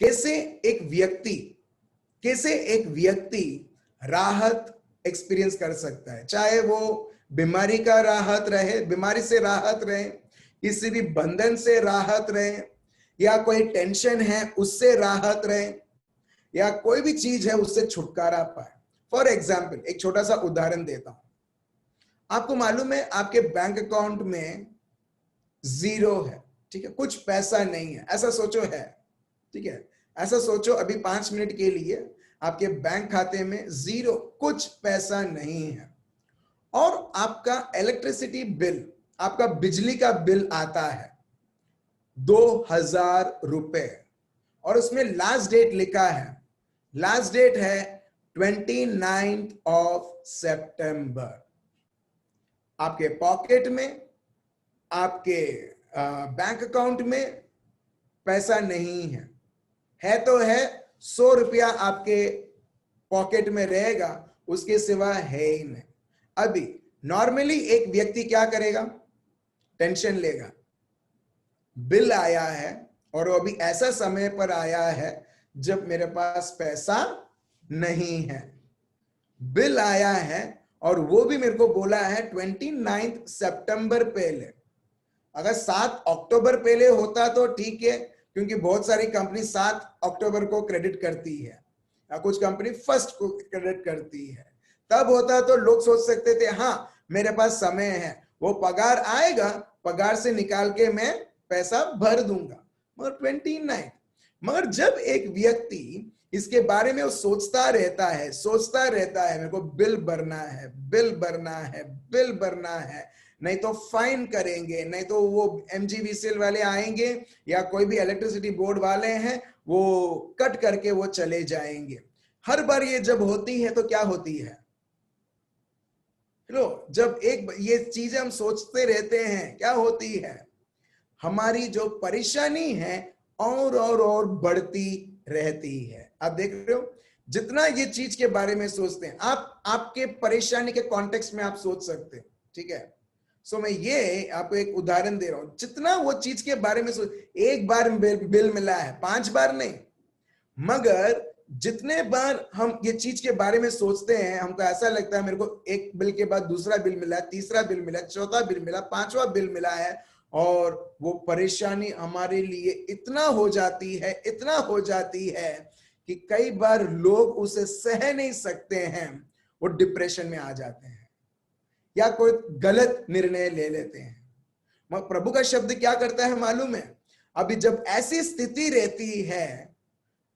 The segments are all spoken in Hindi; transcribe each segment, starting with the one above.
कैसे एक व्यक्ति राहत एक्सपीरियंस कर सकता है, चाहे वो बीमारी का राहत रहे, बीमारी से राहत रहे, किसी भी बंधन से राहत रहे, या कोई टेंशन है उससे राहत रहे, या कोई भी चीज है उससे छुटकारा पाए। फॉर एग्जाम्पल एक छोटा सा उदाहरण देता हूं। आपको मालूम है आपके बैंक अकाउंट में 0 है, ठीक है, कुछ पैसा नहीं है, ऐसा सोचो है, ठीक है, ऐसा सोचो अभी 5 मिनट के लिए आपके बैंक खाते में 0, कुछ पैसा नहीं है, और आपका इलेक्ट्रिसिटी बिल, आपका बिजली का बिल आता है 2000 रुपए, और उसमें लास्ट डेट लिखा है, लास्ट डेट है 29 सितंबर। आपके पॉकेट में, आपके बैंक अकाउंट में पैसा नहीं है तो है 100 रुपया आपके पॉकेट में रहेगा, उसके सिवा है ही नहीं। अभी नॉर्मली एक व्यक्ति क्या करेगा, टेंशन लेगा, बिल आया है और वो अभी ऐसा समय पर आया है जब मेरे पास पैसा नहीं है, बिल आया है और वो भी मेरे को बोला है 29 सितंबर पहले। अगर 7 अक्टूबर पहले होता तो ठीक है, क्योंकि बहुत सारी कंपनी 7 अक्टूबर को क्रेडिट करती है, या कुछ कंपनी 1 को क्रेडिट करती है, तब होता तो लोग सोच सकते थे हाँ मेरे पास समय है, वो पगार आएगा, पगार से निकाल के मैं पैसा भर दूंगा। मगर 29, मगर जब एक व्यक्ति इसके बारे में वो सोचता रहता है मेरे को बिल भरना है, बिल भरना है, बिल भरना है, नहीं तो फाइन करेंगे, नहीं तो वो MGVCL वाले आएंगे या कोई भी इलेक्ट्रिसिटी बोर्ड वाले हैं वो कट करके वो चले जाएंगे। हर बार ये जब होती है तो क्या होती है, लो जब एक ये चीजें हम सोचते रहते हैं क्या होती है, हमारी जो परेशानी है और बढ़ती रहती है। आप देख रहे हो जितना ये चीज के बारे में सोचते हैं, आप आपके परेशानी के कॉन्टेक्स्ट में आप सोच सकते हैं, ठीक है। सो मैं ये आपको एक उदाहरण दे रहा हूं, जितना वो चीज के बारे में सोच, एक बार बिल मिला है, 5 बार नहीं, मगर जितने बार हम ये चीज के बारे में सोचते हैं हमको ऐसा लगता है मेरे को एक बिल के बाद दूसरा बिल मिला, तीसरा बिल मिला, चौथा बिल मिला, 5वां बिल मिला है, और वो परेशानी हमारे लिए इतना हो जाती है कि कई बार लोग उसे सह नहीं सकते हैं, वो डिप्रेशन में आ जाते हैं या कोई गलत निर्णय ले लेते हैं। मगर प्रभु का शब्द क्या करता है मालूम है, अभी जब ऐसी स्थिति रहती है,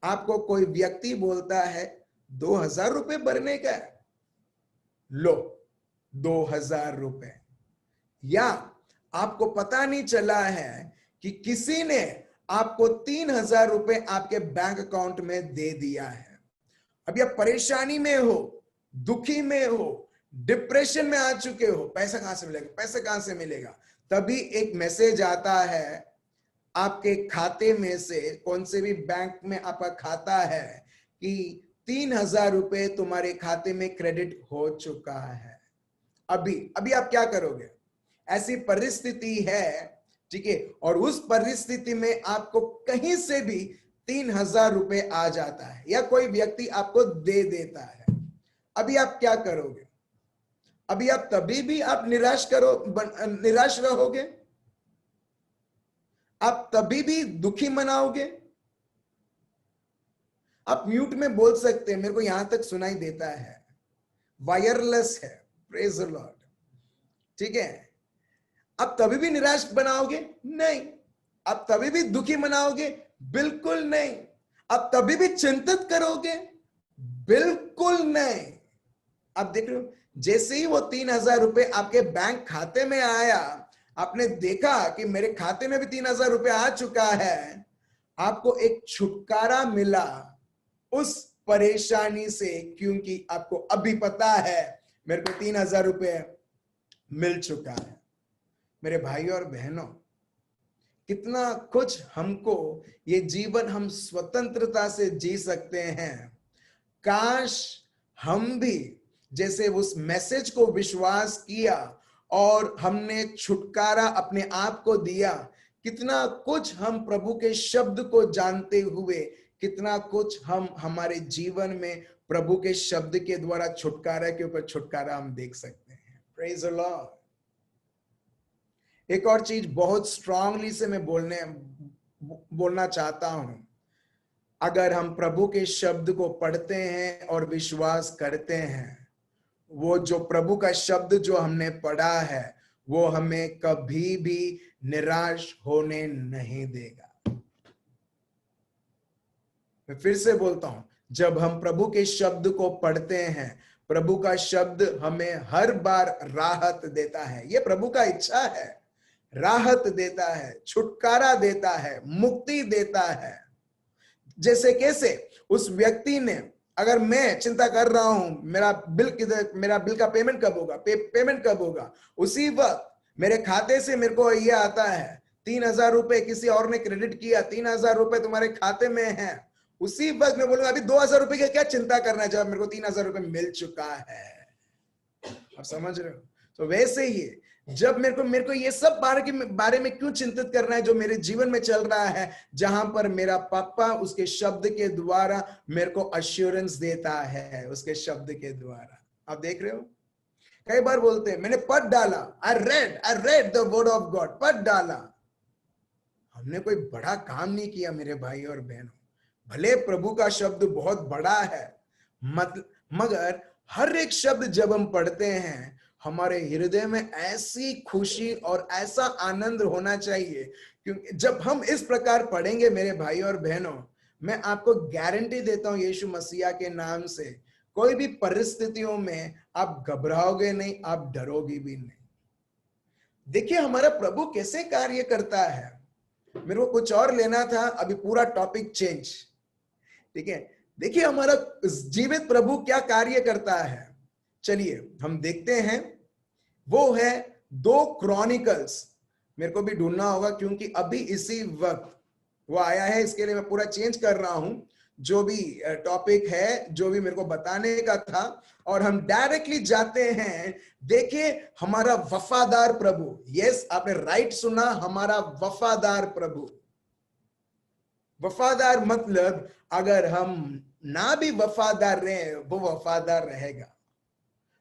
आपको कोई व्यक्ति बोलता है 2000 रुपए भरने का है, लो 2000 रुपए, या आपको पता नहीं चला है कि किसी ने आपको 3000 रुपए आपके बैंक अकाउंट में दे दिया है, अभी आप परेशानी में हो, दुखी में हो, डिप्रेशन में आ चुके हो, पैसा कहां से मिलेगा, तभी एक मैसेज आता है आपके खाते में से, कौन से भी बैंक में आपका खाता है, कि 3000 रुपए तुम्हारे खाते में क्रेडिट हो चुका है। अभी आप क्या करोगे, ऐसी परिस्थिति है, ठीक है, और उस परिस्थिति में आपको कहीं से भी 3000 रुपए आ जाता है या कोई व्यक्ति आपको दे देता है, अभी आप क्या करोगे, अभी आप तभी भी आप निराश रहोगे, आप तभी भी दुखी मनाओगे। आप म्यूट में बोल सकते हैं, मेरे को यहां तक सुनाई देता है, वायरलेस है, प्रेज द लॉर्ड, ठीक है। आप तभी भी निराश बनाओगे नहीं, आप तभी भी दुखी मनाओगे बिल्कुल नहीं, आप तभी भी चिंतित करोगे बिल्कुल नहीं। आप देख रहे हो जैसे ही वो 3000 रुपए आपके बैंक खाते में आया, आपने देखा कि मेरे खाते में भी 3000 रुपए आ चुका है, आपको एक छुटकारा मिला उस परेशानी से, क्योंकि आपको अभी पता है मेरे को 3000 रुपए मिल चुका है। मेरे भाई और बहनों, कितना कुछ हमको ये जीवन हम स्वतंत्रता से जी सकते हैं। काश हम भी जैसे उस मैसेज को विश्वास किया और हमने छुटकारा अपने आप को दिया, कितना कुछ हम प्रभु के शब्द को जानते हुए कितना कुछ हम हमारे जीवन में प्रभु के शब्द के द्वारा छुटकारा के ऊपर छुटकारा हम देख सकते हैं। Praise the Lord. एक और चीज बहुत स्ट्रांगली से मैं बोलना चाहता हूं, अगर हम प्रभु के शब्द को पढ़ते हैं और विश्वास करते हैं, वो जो प्रभु का शब्द जो हमने पढ़ा है वो हमें कभी भी निराश होने नहीं देगा। मैं फिर से बोलता हूं, जब हम प्रभु के शब्द को पढ़ते हैं, प्रभु का शब्द हमें हर बार राहत देता है। ये प्रभु का इच्छा है, राहत देता है, छुटकारा देता है, मुक्ति देता है। जैसे कैसे उस व्यक्ति ने, अगर मैं चिंता कर रहा हूं मेरा बिल किधर, मेरा बिल का पेमेंट कब होगा, पेमेंट कब होगा, उसी वक्त मेरे खाते से मेरे को ये आता है 3,000 रुपए किसी और ने क्रेडिट किया, 3,000 रुपए तुम्हारे खाते में है, उसी वक्त मैं बोलूंगा अभी 2,000 रुपए की क्या चिंता करना है जब मेरे को 3,000 रुपए मिल चुका है। आप समझ रहे हो? तो वैसे ही जब मेरे को ये सब बारे में क्यों चिंतित करना है जो मेरे जीवन में चल रहा है, जहां पर मेरा पापा उसके शब्द के द्वारा मेरे को अश्योरेंस देता है, उसके शब्द के द्वारा। आप देख रहे हो, कई बार बोलते हैं मैंने पढ़ डाला, I read the word of God, पढ़ डाला। हमने कोई बड़ा काम नहीं किया मेरे भाई और बहनों। भले प्रभु का शब्द बहुत बड़ा है, मगर हर एक शब्द जब हम पढ़ते हैं, हमारे हृदय में ऐसी खुशी और ऐसा आनंद होना चाहिए, क्योंकि जब हम इस प्रकार पढ़ेंगे मेरे भाई और बहनों, मैं आपको गारंटी देता हूं यीशु मसीहा के नाम से, कोई भी परिस्थितियों में आप घबराओगे नहीं, आप डरोगे भी नहीं। देखिए हमारा प्रभु कैसे कार्य करता है। मेरे को कुछ और लेना था, अभी पूरा टॉपिक चेंज, ठीक है। देखिए हमारा जीवित प्रभु क्या कार्य करता है, चलिए हम देखते हैं। वो है 2 क्रॉनिकल्स, मेरे को भी ढूंढना होगा क्योंकि अभी इसी वक्त वो आया है, इसके लिए मैं पूरा चेंज कर रहा हूं जो भी टॉपिक है, जो भी मेरे को बताने का था, और हम डायरेक्टली जाते हैं। देखिए हमारा वफादार प्रभु, यस आपने राइट सुना, हमारा वफादार प्रभु। वफादार मतलब अगर हम ना भी वफादार रहे, वो वफादार रहेगा।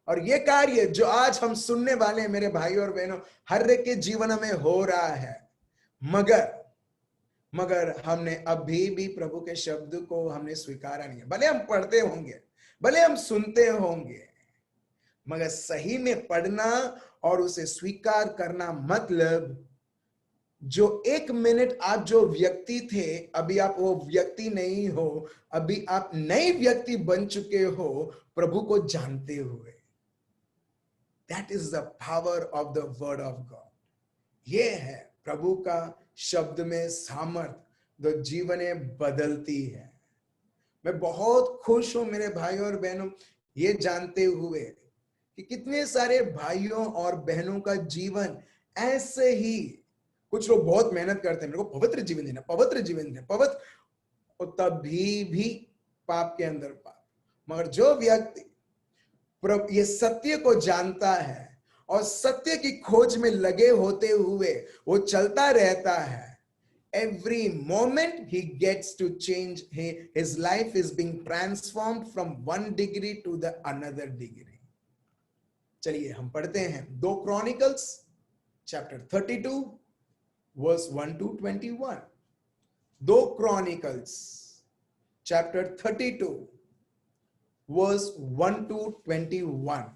और ये कार्य जो आज हम सुनने वाले हैं मेरे भाई और बहनों, हर एक के जीवन में हो रहा है, मगर हमने अभी भी प्रभु के शब्द को हमने स्वीकारा नहीं है। भले हम पढ़ते होंगे, भले हम सुनते होंगे, मगर सही में पढ़ना और उसे स्वीकार करना मतलब, जो 1 मिनट आप जो व्यक्ति थे, अभी आप वो व्यक्ति नहीं हो, अभी आप नए व्यक्ति बन चुके हो प्रभु को जानते हुए। That is the power of the word of God. ये है प्रभु का शब्द में सामर्थ, जो जीवन बदलती है। मैं बहुत खुश हूं मेरे भाइयों और बहनों, ये जानते हुए कि कितने सारे भाइयों और बहनों का जीवन ऐसे ही, कुछ लोग बहुत मेहनत करते हैं, मेरे को पवित्र जीवन देना, पवित्र जीवन देना, पवित्र, और तभी भी पाप के अंदर पाप। मगर जो व्यक्ति ये सत्य को जानता है और सत्य की खोज में लगे होते हुए वो चलता रहता है, every moment he gets to change, his life is being transformed from one degree to the another degree. चलिए हम पढ़ते हैं 2 Chronicles chapter 32 verse 1 to 21. 2 Chronicles chapter 32 verse 1 to 21.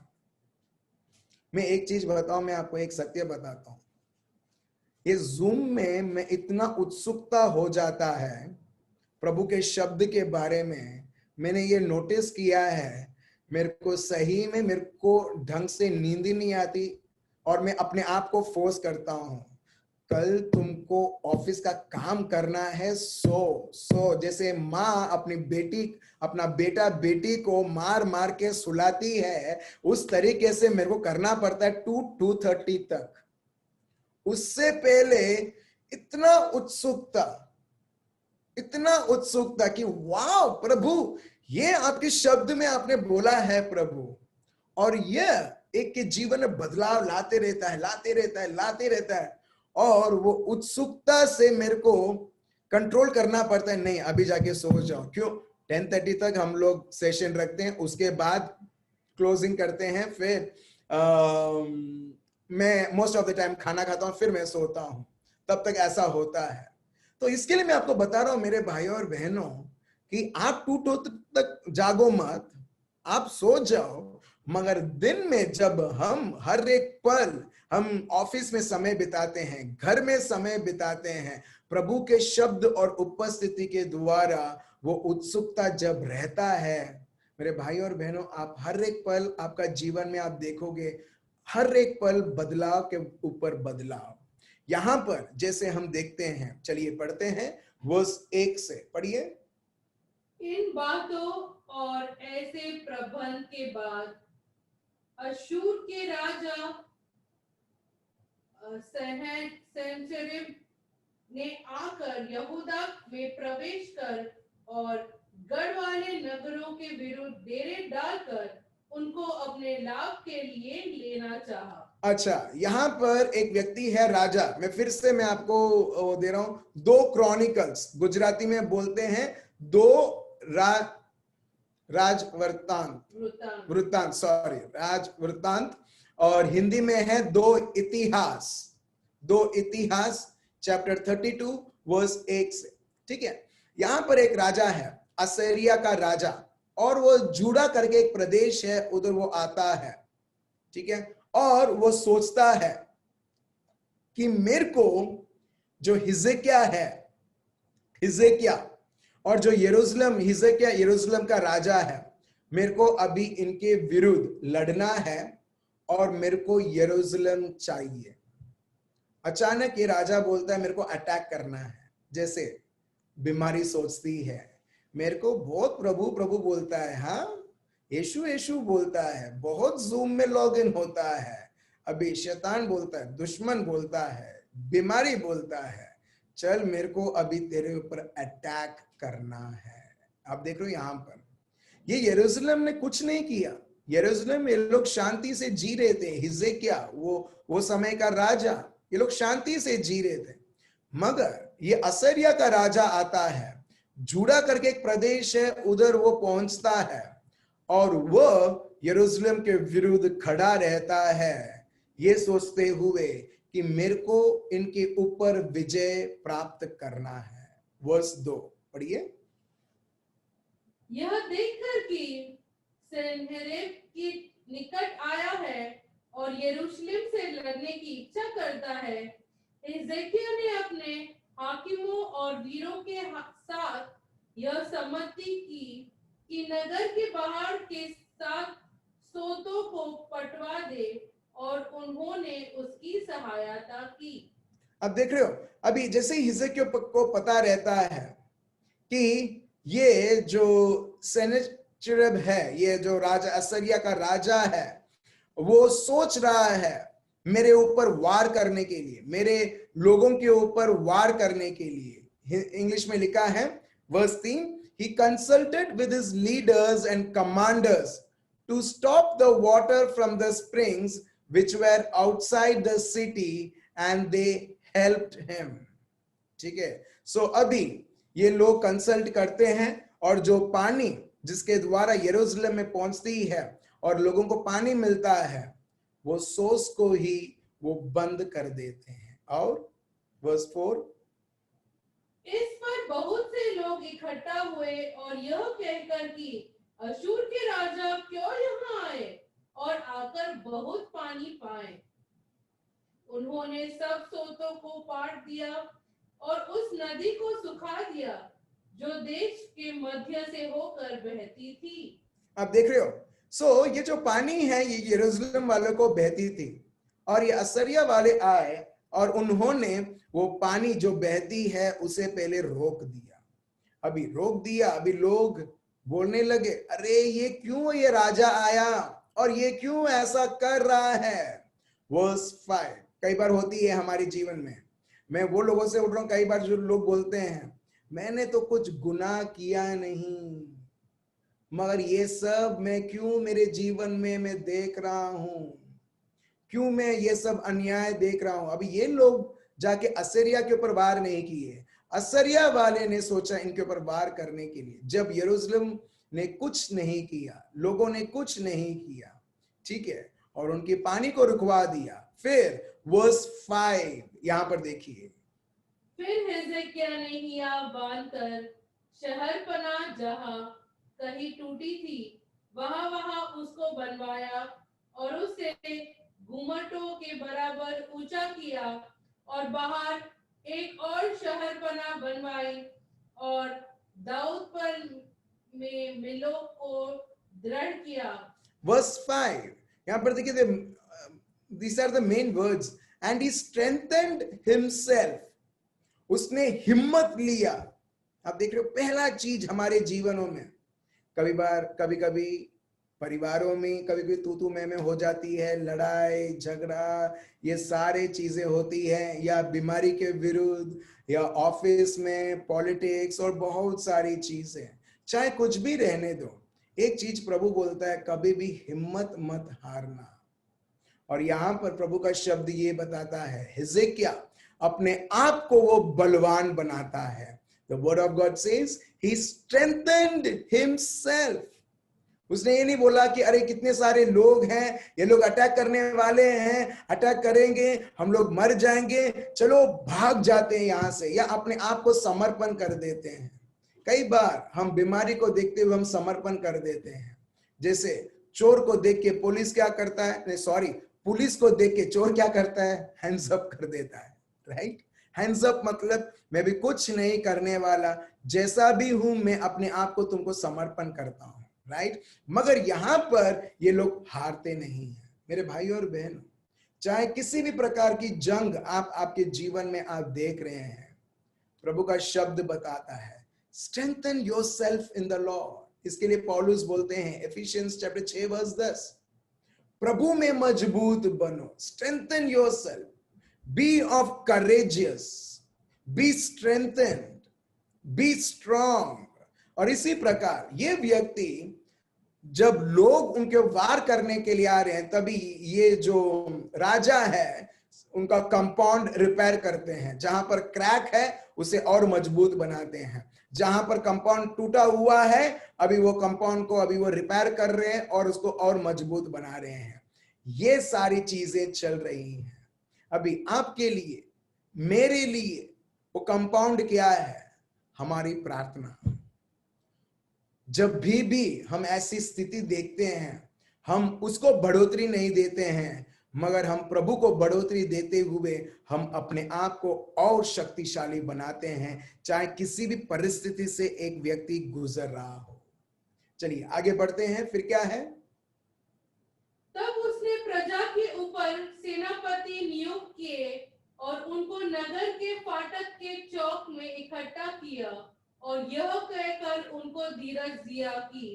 मैं एक चीज बताऊं, मैं आपको एक सत्य बताता हूं। ये जूम में मैं इतना उत्सुकता हो जाता है प्रभु के शब्द के बारे में, मैंने ये नोटिस किया है, मेरे को सही में मेरे को ढंग से नींद ही नहीं आती, और मैं अपने आप को फोर्स करता हूं, कल तुमको ऑफिस का काम करना है, सो जैसे माँ अपनी बेटी, अपना बेटा बेटी को मार मार के सुलाती है, उस तरीके से मेरे को करना पड़ता है 2:30 तक। उससे पहले इतना उत्सुकता कि वाह प्रभु, ये आपके शब्द में आपने बोला है प्रभु, और यह एक के जीवन में बदलाव लाते रहता है, और वो उत्सुकता से मेरे को कंट्रोल करना पड़ता है, नहीं अभी जाके सो जाओ। क्यों? 10:30 तक हम लोग सेशन रखते हैं, उसके बाद क्लोजिंग करते हैं, फिर मैं मोस्ट ऑफ द टाइम खाना खाता हूं, फिर मैं सोता हूं, तब तक ऐसा होता है। तो इसके लिए मैं आपको बता रहा हूं मेरे भाइयों और बहनों कि आप 2 तक जागो मत, आप सो जाओ, मगर दिन में जब हम हर एक पल हम ऑफिस में समय बिताते हैं, घर में समय बिताते हैं, प्रभु के शब्द और उपस्थिति के द्वारा वो उत्सुकता जब रहता है, मेरे भाई और बहनों, आप हर एक पल आपका जीवन में आप देखोगे, हर एक पल बदलाव के ऊपर बदलाव। यहां पर जैसे हम देखते हैं, चलिए पढ़ते हैं वर्स 1 से, पढ़िए। इन बातों और ऐसे प्रबंध के बाद अशूर के राजा सनहेरीब ने आकर यहूदा में प्रवेश कर और गढ़ वाले नगरों के विरुद्ध डेरे डालकर उनको अपने लाभ के लिए लेना चाहा। अच्छा, यहां पर एक व्यक्ति है राजा, मैं फिर से मैं आपको दे रहा हूं, 2 क्रॉनिकल्स, गुजराती में बोलते हैं 2 राज वृत्तांत, सॉरी, राज वृत्तांत, और हिंदी में है 2 इतिहास, 2 इतिहास चैप्टर 32 वर्स 1 से, ठीक है। यहां पर एक राजा है, असीरिया का राजा, और वो जूडा करके एक प्रदेश है, उधर वो आता है, ठीक है। और वो सोचता है कि मेरे को जो हिजकिया है, हिजकिया और जो यरूशलेम, हिजकिया यरूशलेम का राजा है, मेरे को अभी इनके विरुद्ध लड़ना है और मेरे को यरूशलेम चाहिए। अचानक ये राजा बोलता है मेरे को अटैक करना है, जैसे बीमारी सोचती है, मेरे को बहुत प्रभु प्रभु बोलता है, हाँ यीशु यीशु बोलता है, बहुत जूम में लॉग इन होता है, अभी शैतान बोलता है, दुश्मन बोलता है, बीमारी बोलता है, चल मेरे को अभी तेरे ऊपर अटैक करना है। आप देख रहे हो यहां पर ये यरूशलेम ने कुछ नहीं किया, यरूशलेम में लोग शांति से जी रहे थे, हिजकिया वो समय का राजा, ये लोग शांति से जी रहे थे, मगर ये असीरिया का राजा आता है, जूडा करके एक प्रदेश है, उधर वो पहुंचता है और वो यरूशलेम के विरुद्ध खड़ा रहता है, ये सोचते हुए कि मेरे को इनके ऊपर विजय प्राप्त करना है। वर्स 2 पढ़िए। यह देखकर कि सनहेरीब की निकट आया है और यरूशलेम से लड़ने की इच्छा करता है, हिजकिय्याह ने अपने हाकिमों और वीरों के साथ यह सम्मति की कि नगर के बाहर के 7 सोतों को पटवा दे, और उन्होंने उसकी सहायता की। अब देख रहे हो, अभी जैसे हिजकिय्याह को पता रहता है कि ये जो सनहेरीब है, ये जो राजा असीरिया का राजा है, वो सोच रहा है मेरे ऊपर वार करने के लिए, मेरे लोगों के ऊपर वार करने के लिए। इंग्लिश में लिखा है verse 3, he consulted with his leaders and commanders to stop the water from the springs which were outside the city and they helped him। ठीक है, सो अभी ये लोग कंसल्ट करते हैं और जो पानी जिसके द्वारा यरूशलेम में पहुंचती है और लोगों को पानी मिलता है, वो सोर्स को ही वो बंद कर देते हैं। और वर्स 4, इस पर बहुत से लोग इकट्ठा हुए और यह कहकर कि अशूर के राजा क्यों यहाँ आए और आकर बहुत पानी पाए, उन्होंने सब सोतों को पाट दिया और उस नदी को सुखा दिया जो देश के मध्य से होकर बहती थी। आप देख रहे हो, सो ये जो पानी है ये यरूशलेम वालों को बहती थी और ये असीरिया वाले आए और उन्होंने वो पानी जो बहती है उसे पहले रोक दिया। अभी रोक दिया, अभी लोग बोलने लगे, अरे ये क्यों ये राजा आया और ये क्यों ऐसा कर रहा है। वर्स 5, कई बार होती है हमारे जीवन में, मैं वो लोगों से उठ रहा हूं, कई बार जो लोग बोलते हैं मैंने तो कुछ गुनाह किया नहीं, मगर ये सब मैं क्यों मेरे जीवन में मैं देख रहा हूं, क्यों मैं ये सब अन्याय देख रहा हूं। अभी ये लोग जाके असीरिया के ऊपर वार नहीं किए, असरिया वाले ने सोचा इनके ऊपर वार करने के लिए, जब यरूशलेम ने कुछ नहीं किया, लोगों ने कुछ नहीं किया, ठीक है, और उनके पानी को रुकवा दिया। फिर वर्स 5 यहां पर देखिए, फिर हिजकिय्याह ने हियाव बांधकर शहरपनाह जहां कहीं टूटी थी वहां उसको बनवाया और उसे घुमटों के बराबर ऊंचा किया और बाहर एक और शहरपनाह बनवाई और दाऊद पर में मिलों को दृढ़ किया। वर्स 5 यहां पर देखिए, these are the main words, and he strengthened himself, उसने हिम्मत लिया। आप देख रहे हो, पहला चीज हमारे जीवनों में कभी कभी परिवारों में कभी कभी तू मैं हो जाती है, लड़ाई झगड़ा ये सारे चीजें होती है, या बीमारी के विरुद्ध, या ऑफिस में पॉलिटिक्स और बहुत सारी चीजें, चाहे कुछ भी रहने दो, एक चीज प्रभु बोलता है, कभी भी हिम्मत मत हारना। और यहां पर प्रभु का शब्द ये बताता है, हिजकिय्याह अपने आप को वो बलवान बनाता है। The word of God says he strengthened himself. उसने ये नहीं बोला कि अरे कितने सारे लोग हैं, ये लोग अटैक करने वाले हैं, अटैक करेंगे, हम लोग मर जाएंगे, चलो भाग जाते हैं यहां से, या अपने आप को समर्पण कर देते हैं। कई बार हम बीमारी को देखते हुए हम समर्पण कर देते हैं। जैसे चोर को देख के पुलिस क्या करता है, सॉरी, पुलिस को देख के चोर क्या करता है, हैंड्स अप कर देता है, राइट। हैंड्स अप मतलब मैं भी कुछ नहीं करने वाला, जैसा भी हूं मैं अपने आप को तुमको समर्पण करता हूं, राइट। मगर यहां पर ये लोग हारते नहीं हैं। मेरे भाई और बहनों, चाहे किसी भी प्रकार की जंग आपके जीवन में आप देख रहे हैं, प्रभु का शब्द बताता है strengthen yourself in the Lord. इसके लिए पौलुस बोलते हैं एफिशियंस चैप्टर 6 वर्स 10, प्रभु में मजबूत बनो, strengthen yourself, be of courageous, be strengthened, be strong. और इसी प्रकार ये व्यक्ति, जब लोग उनके वार करने के लिए आ रहे हैं, तभी ये जो राजा है उनका कंपाउंड रिपेयर करते हैं, जहां पर क्रैक है उसे और मजबूत बनाते हैं, जहां पर कंपाउंड टूटा हुआ है अभी वो कंपाउंड को अभी वो रिपेयर कर रहे हैं और उसको और मजबूत बना रहे हैं। ये सारी चीजें चल रही हैं अभी आपके लिए, मेरे लिए। वो कंपाउंड क्या है? हमारी प्रार्थना। जब भी हम ऐसी स्थिति देखते हैं, हम उसको बढ़ोतरी नहीं देते हैं, मगर हम प्रभु को बढ़ोतरी देते हुए हम अपने आप को और शक्तिशाली बनाते हैं, चाहे किसी भी परिस्थिति से एक व्यक्ति गुजर रहा हो। चलिए आगे बढ़ते हैं, फिर क्या है? तब उसने प्रजा के ऊपर सेनापति नियुक्त किए और उनको नगर के फाटक के चौक में इकट्ठा किया और यह कहकर उनको धीरज दिया कि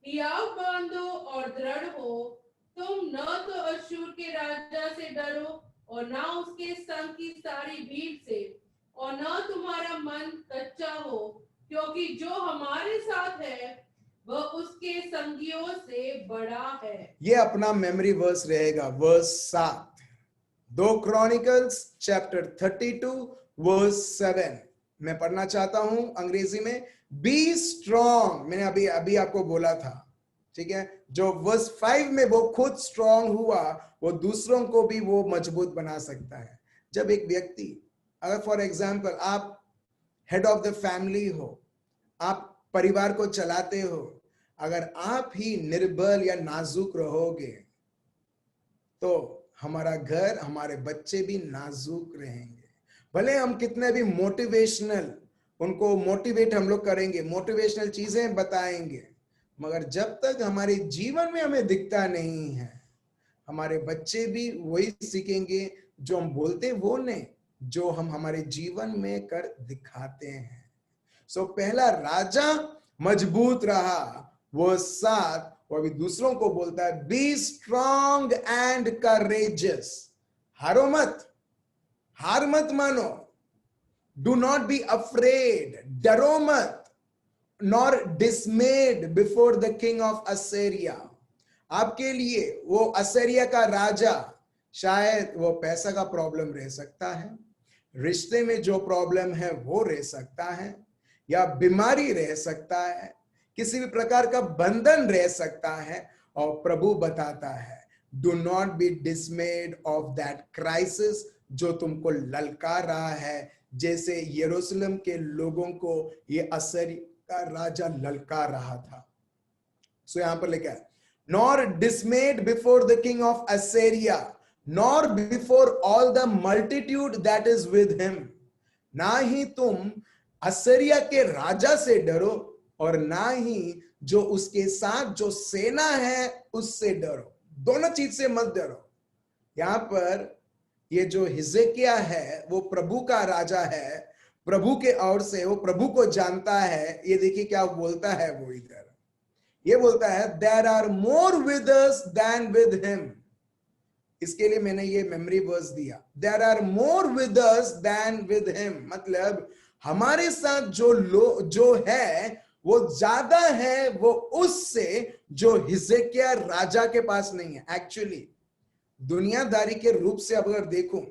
हियाव बांधो और दृढ़ हो, तुम न तो अश्शूर के राजा से डरो और न उसके संग की सारी भीड़ से, और न तुम्हारा मन कच्चा हो, क्योंकि जो हमारे साथ है वह उसके संगियों से बड़ा है। ये अपना मेमोरी वर्स रहेगा, वर्स 7, 2 क्रॉनिकल्स चैप्टर 32 वर्स 7। मैं पढ़ना चाहता हूं अंग्रेजी में। बी स्ट्रॉन्ग, मैंने अभी आपको बोला था, ठीक है। जो वर्स 5 में वो खुद स्ट्रॉन्ग हुआ, वो दूसरों को भी वो मजबूत बना सकता है। जब एक व्यक्ति, अगर फॉर एग्जाम्पल आप हेड ऑफ द फैमिली हो, आप परिवार को चलाते हो, अगर आप ही निर्बल या नाजुक रहोगे तो हमारा घर, हमारे बच्चे भी नाजुक रहेंगे। भले हम कितने भी मोटिवेशनल, उनको मोटिवेट हम लोग करेंगे, मोटिवेशनल चीजें बताएंगे, मगर जब तक हमारे जीवन में हमें दिखता नहीं है, हमारे बच्चे भी वही सीखेंगे जो हम बोलते वो नहीं, जो हम हमारे जीवन में कर दिखाते हैं। सो पहला राजा मजबूत रहा, वो 7, और अभी दूसरों को बोलता है बी स्ट्रॉन्ग एंड करेजियस। हारो मत, हार मत मानो, डू नॉट बी अफ्रेड, डरो मत, nor डिसमेड before the king of Assyria. आपके लिए वो असीरिया का राजा, शायद वो पैसा का प्रॉब्लम रह सकता है, रिश्ते में जो प्रॉब्लम है वो रह सकता है, या बीमारी रह सकता है, किसी भी प्रकार का बंधन रह सकता है। और प्रभु बताता है, do not be डिसमेड of that crisis जो तुमको ललकार रहा है, जैसे यरूशलेम के लोगों को ये असीरिया का राजा ललकार रहा था। सो यहां पर लिखा है, nor डिसमेड before the king of Assyria, nor before all the multitude that is with him. ना ही तुम असीरिया के राजा से डरो, और ना ही जो उसके साथ जो सेना है उससे डरो। दोनों चीज से मत डरो। यहां पर ये जो हिजकिय्याह है वो प्रभु का राजा है, प्रभु के ओर से, वो प्रभु को जानता है। ये देखिए क्या बोलता है वो इधर, ये बोलता है, there are more with us than with him. इसके लिए मैंने ये मेमोरी वर्स दिया, there are more with us than with him. मतलब हमारे साथ जो है वो ज्यादा है वो उससे जो हिजकिय्याह राजा के पास नहीं है। एक्चुअली दुनियादारी के रूप से अगर देखूं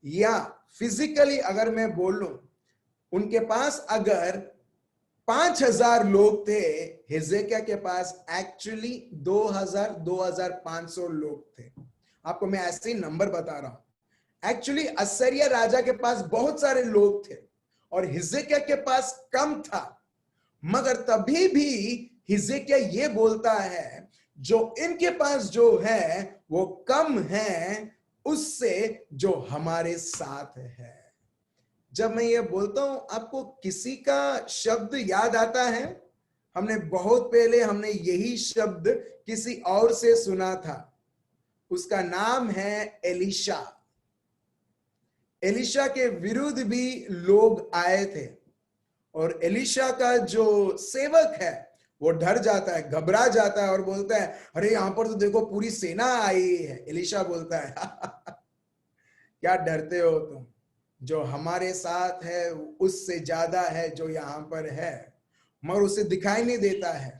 या फिजिकली अगर मैं बोलूं, उनके पास अगर 5000 लोग थे, हिजकिय्याह के पास एक्चुअली 2500 लोग थे। आपको मैं ऐसे ही नंबर बता रहा हूं। एक्चुअली असीरिया राजा के पास बहुत सारे लोग थे और हिजकिय्याह के पास कम था, मगर तभी भी हिजकिय्याह ये बोलता है, जो इनके पास जो है वो कम है उससे जो हमारे साथ है। जब मैं ये बोलता हूं, आपको किसी का शब्द याद आता है? हमने बहुत पहले हमने यही शब्द किसी और से सुना था। उसका नाम है एलीशा। एलीशा के विरुद्ध भी लोग आए थे, और एलीशा का जो सेवक है वो डर जाता है, घबरा जाता है और बोलता है, अरे यहां पर तो देखो पूरी सेना आई है। एलीशा बोलता है क्या डरते हो तुम? जो हमारे साथ है उससे ज्यादा है जो यहां पर है, मगर उसे दिखाई नहीं देता है।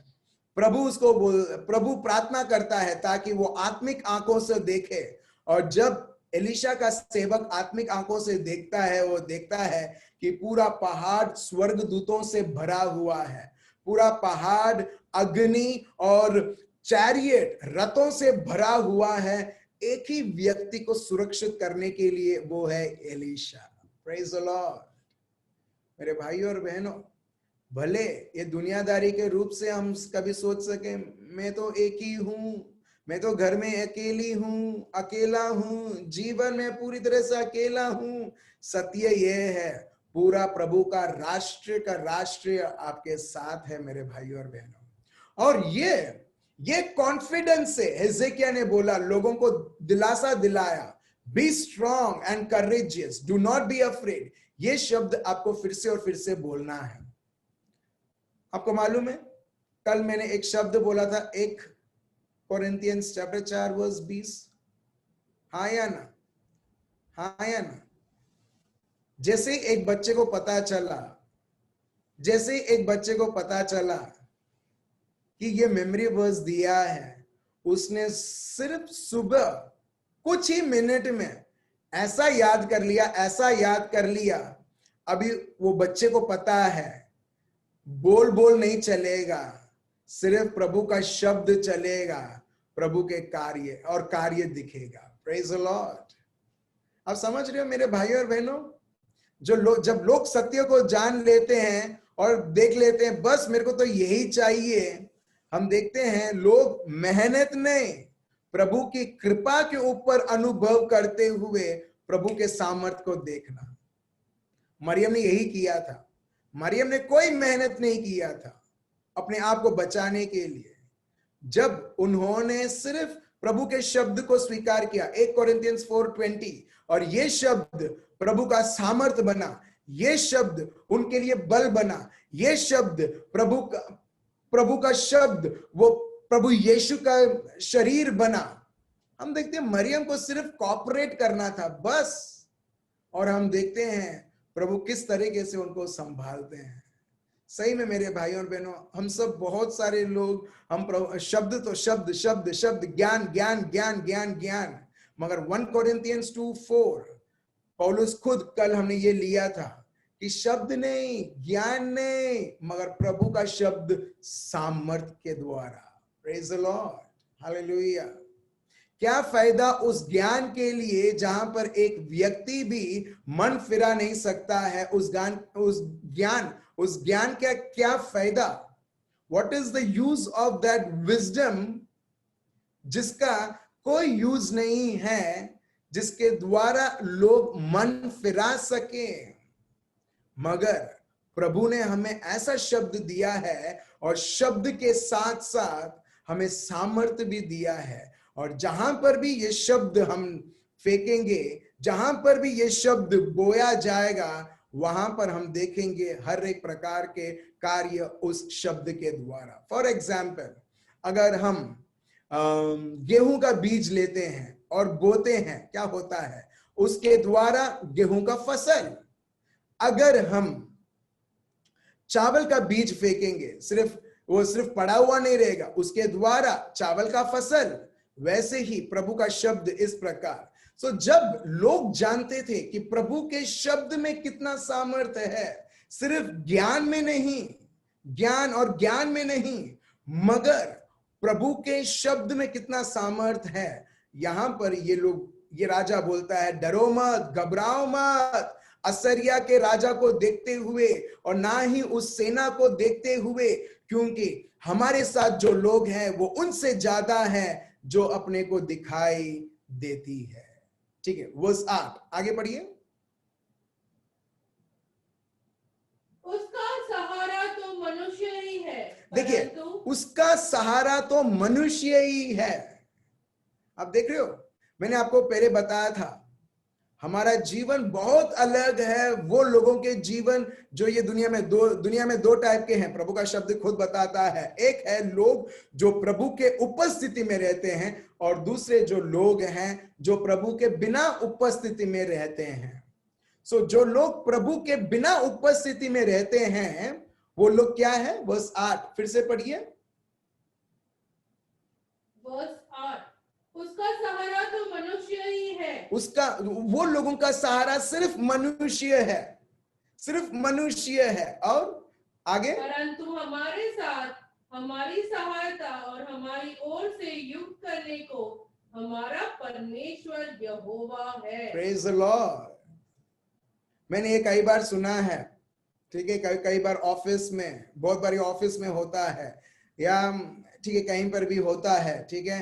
प्रभु प्रार्थना करता है ताकि वो आत्मिक आंखों से देखे, और जब एलीशा का सेवक आत्मिक आंखों से देखता है, वो देखता है कि पूरा पहाड़ स्वर्गदूतों से भरा हुआ है, पूरा पहाड़ अग्नि और चैरियट रथों से भरा हुआ है। एक ही व्यक्ति को सुरक्षित करने के लिए, वो है एलीशा। Praise the Lord. मेरे भाइयों और बहनों, भले ये दुनियादारी के रूप से हम कभी सोच सके, मैं तो एक ही हूं, मैं तो घर में अकेली हूं, अकेला हूं, जीवन में पूरी तरह से अकेला हूं। सत्य यह है, पूरा प्रभु का राष्ट्र आपके साथ है मेरे भाइयों और बहनों। और ये कॉन्फिडेंस से हिजकिय्याह ने बोला, लोगों को दिलासा दिलाया, be strong and courageous, do not be afraid. ये शब्द आपको फिर से और फिर से बोलना है। आपको मालूम है, कल मैंने एक शब्द बोला था, 1 कोरिन्थियंस चैप्टर 4 वर्स 20। हाँ या ना? हाँ या ना? जैसे एक बच्चे को पता चला कि ये मेमोरी वर्स दिया है, उसने सिर्फ सुबह कुछ ही मिनट में ऐसा याद कर लिया। अभी वो बच्चे को पता है, बोल नहीं चलेगा, सिर्फ प्रभु का शब्द चलेगा, प्रभु के कार्य दिखेगा। Praise the Lord. आप समझ रहे हो मेरे भाइयों और बहनों? जब लोग सत्य को जान लेते हैं और देख लेते हैं, बस मेरे को तो यही चाहिए, हम देखते हैं लोग मेहनत नहीं, प्रभु की कृपा के ऊपर अनुभव करते हुए प्रभु के सामर्थ्य को देखना। मरियम ने यही किया था। मरियम ने कोई मेहनत नहीं किया था अपने आप को बचाने के लिए। जब उन्होंने सिर्फ प्रभु के शब्द को स्वीकार किया, 1 कोरिन्थियंस 4:20, और ये शब्द प्रभु का सामर्थ्य बना, ये शब्द उनके लिए बल बना, ये शब्द प्रभु का शब्द वो प्रभु यीशु का शरीर बना। हम देखते हैं मरियम को सिर्फ कॉपरेट करना था बस, और हम देखते हैं प्रभु किस तरीके से उनको संभालते हैं। सही में मेरे भाइयों और बहनों, हम सब बहुत सारे लोग, हम शब्द तो शब्द, ज्ञान, मगर 1 कोरिन्थियंस 2:4 पौलुस खुद, कल हमने ये लिया था कि शब्द नहीं, ज्ञान नहीं, मगर प्रभु का शब्द सामर्थ के द्वारा। Praise the Lord, hallelujah. क्या फायदा उस ज्ञान के लिए जहां पर एक व्यक्ति भी मन फिरा नहीं सकता है? उस ज्ञान का क्या फायदा? What is the use of that wisdom जिसका कोई यूज नहीं है, जिसके द्वारा लोग मन फिरा सके? मगर प्रभु ने हमें ऐसा शब्द दिया है और शब्द के साथ साथ हमें सामर्थ्य भी दिया है। और जहां पर भी ये शब्द हम फेंकेंगे, जहां पर भी ये शब्द बोया जाएगा, वहां पर हम देखेंगे हर एक प्रकार के कार्य उस शब्द के द्वारा। फॉर एग्जाम्पल, अगर हम गेहूं का बीज लेते हैं और बोते हैं, क्या होता है? उसके द्वारा गेहूं का फसल। अगर हम चावल का बीज फेंकेंगे, सिर्फ पड़ा हुआ नहीं रहेगा, उसके द्वारा चावल का फसल। वैसे ही प्रभु का शब्द इस प्रकार। जब लोग जानते थे कि प्रभु के शब्द में कितना सामर्थ्य है, सिर्फ ज्ञान में नहीं, ज्ञान में नहीं, मगर प्रभु के शब्द में कितना सामर्थ्य है। यहां पर ये राजा बोलता है, डरो मत, घबराओ मत, असरिया के राजा को देखते हुए और ना ही उस सेना को देखते हुए, क्योंकि हमारे साथ जो लोग हैं वो उनसे ज्यादा है जो अपने को दिखाई देती है। ठीक है, वर्स 8, आगे पढ़िए। उसका सहारा तो मनुष्य ही है। देखिए, उसका सहारा तो मनुष्य ही है। आप देख रहे हो, मैंने आपको पहले बताया था, हमारा जीवन बहुत अलग है वो लोगों के जीवन जो ये दुनिया में दो टाइप के हैं। प्रभु का शब्द खुद बताता है, एक है लोग जो प्रभु के उपस्थिति में रहते हैं, और दूसरे जो लोग हैं जो प्रभु के बिना उपस्थिति में रहते हैं। जो लोग प्रभु के बिना उपस्थिति में रहते हैं, वो लोग क्या है? वर्स 8 फिर से पढ़िए। वर्स 8, उसका सहारा तो मनुष्य ही है। वो लोगों का सहारा सिर्फ मनुष्य है, सिर्फ मनुष्य है। और आगे, परंतु हमारे साथ हमारी सहायता और हमारी ओर से युद्ध करने को हमारा परमेश्वर यहोवा है। Praise the Lord. मैंने ये कई बार सुना है, ठीक है, कई बार ऑफिस में, बहुत बारी ऑफिस में होता है, या ठीक है कहीं पर भी होता है, ठीक है,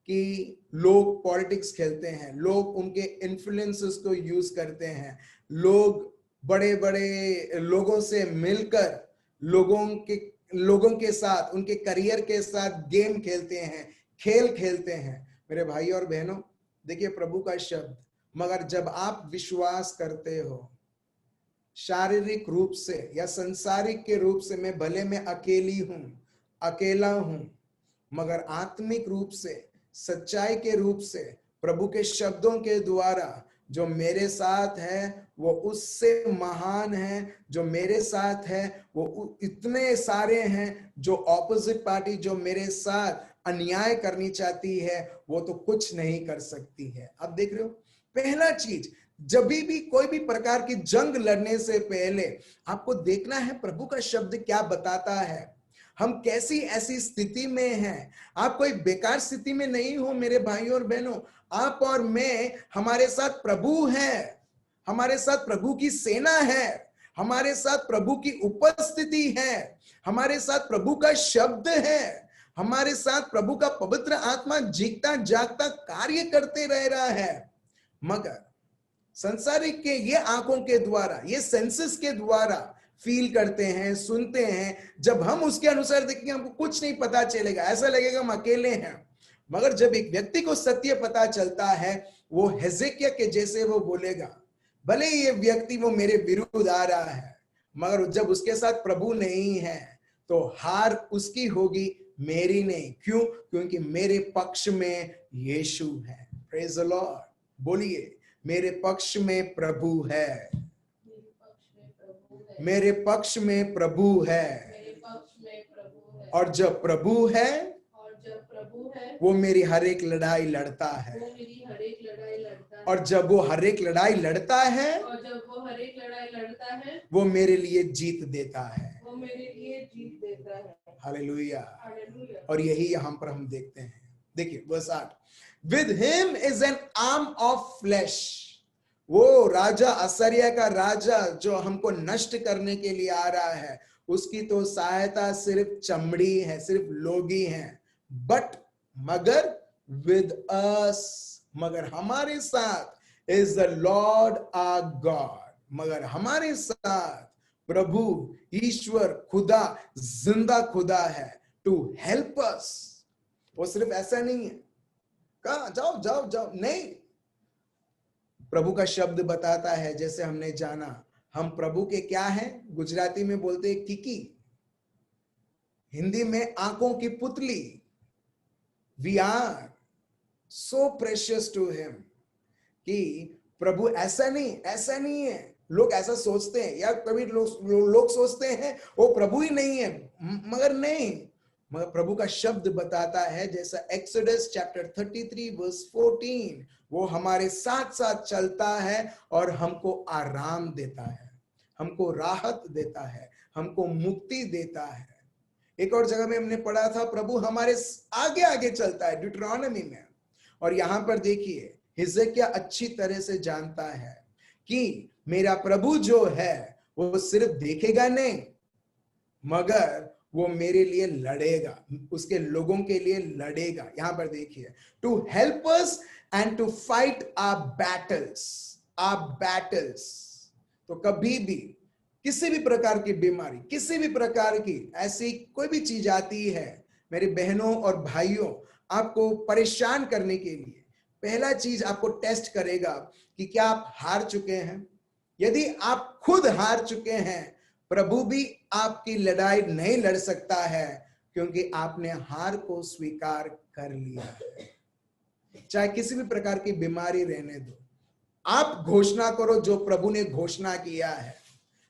कि लोग पॉलिटिक्स खेलते हैं, लोग उनके इन्फ्लुएंसेस को यूज करते हैं, लोग बड़े बड़े लोगों से मिलकर लोगों के साथ, उनके करियर के साथ गेम खेलते हैं, खेल खेलते हैं। मेरे भाई और बहनों, देखिए प्रभु का शब्द, मगर जब आप विश्वास करते हो, शारीरिक रूप से या संसारिक के रूप से मैं भले में अकेला हूं, मगर आत्मिक रूप से, सच्चाई के रूप से प्रभु के शब्दों के द्वारा जो मेरे साथ है वो उससे महान है। जो मेरे साथ है वो इतने सारे हैं। जो ऑपोजिट पार्टी जो मेरे साथ अन्याय करनी चाहती है वो तो कुछ नहीं कर सकती है। अब देख रहे हो, पहला चीज, जब भी कोई भी प्रकार की जंग लड़ने से पहले आपको देखना है प्रभु का शब्द क्या बताता है, हम कैसी ऐसी स्थिति में हैं। आप कोई बेकार स्थिति में नहीं हो मेरे भाइयों और बहनों, आप और मैं, हमारे साथ प्रभु है, हमारे साथ प्रभु की सेना है, हमारे साथ प्रभु की उपस्थिति है, हमारे साथ प्रभु का शब्द है, हमारे साथ प्रभु का पवित्र आत्मा जीता जागता कार्य करते रह रहा है। मगर संसारिक के ये आंखों के द्वारा, ये सेंसेस के द्वारा फील करते हैं, सुनते हैं, जब हम उसके अनुसार देखेंगे हमको कुछ नहीं पता चलेगा, ऐसा लगेगा हम अकेले हैं। मगर जब एक व्यक्ति को सत्य पता चलता है, वो हिजकिय्याह के जैसे वो बोलेगा, भले ही ये व्यक्ति वो मेरे विरुद्ध आ रहा है, मगर जब उसके साथ प्रभु नहीं है तो हार उसकी होगी, मेरी नहीं। क्यों? क्योंकि मेरे पक्ष में यीशु है। Praise the Lord. बोलिए, मेरे पक्ष में प्रभु है, मेरे पक्ष में प्रभु है। और जब प्रभु है वो मेरी हर एक लड़ाई लड़ता है। और जब वो हर एक लड़ाई लड़ता है, और जब वो हर एक लड़ाई लड़ता है, वो मेरे लिए जीत देता है। वो मेरे लिए जीत देता है। हालेलुया। हालेलुया। और यही यहाँ पर हम देखते हैं। देखिए verse 8, with him is an arm of flesh. वो राजा, असरिया का राजा जो हमको नष्ट करने के लिए आ रहा है, उसकी तो सहायता सिर्फ चमड़ी है, सिर्फ लोग ही हैं। बट मगर विद अस, मगर हमारे साथ is the Lord our God, मगर हमारे साथ प्रभु ईश्वर खुदा, जिंदा खुदा है, टू हेल्प अस। वो सिर्फ ऐसा नहीं है कहा जाओ जाओ जाओ, नहीं, प्रभु का शब्द बताता है, जैसे हमने जाना, हम प्रभु के क्या हैं, गुजराती में बोलते हैं किकी, हिंदी में आंखों की पुतली। We are so precious to him कि प्रभु ऐसा नहीं है। लोग ऐसा सोचते हैं, या कभी लोग सोचते हैं वो प्रभु ही नहीं है, मगर नहीं, मगर प्रभु का शब्द बताता है, जैसा एक्सोडस चैप्टर 33 वर्स 14, वो हमारे साथ साथ चलता है और हमको आराम देता है, हमको राहत देता है, हमको मुक्ति देता है। एक और जगह में हमने पढ़ा था, प्रभु हमारे आगे आगे चलता है, ड्यूटरॉनमी में। और यहां पर देखिए, हिजकिय्याह अच्छी तरह से जानता है कि मेरा प्रभु जो है वो सिर्फ देखेगा नहीं, मगर वो मेरे लिए लड़ेगा, उसके लोगों के लिए लड़ेगा। यहां पर देखिए, to help us and to fight our battles. तो कभी भी किसी भी प्रकार की बीमारी, किसी भी प्रकार की ऐसी कोई भी चीज आती है, मेरे बहनों और भाइयों, आपको परेशान करने के लिए पहला चीज आपको टेस्ट करेगा कि क्या आप हार चुके हैं। यदि आप खुद हार चुके हैं, प्रभु भी आपकी लड़ाई नहीं लड़ सकता है, क्योंकि आपने हार को स्वीकार कर लिया है। चाहे किसी भी प्रकार की बीमारी रहने दो, आप घोषणा करो जो प्रभु ने घोषणा किया है।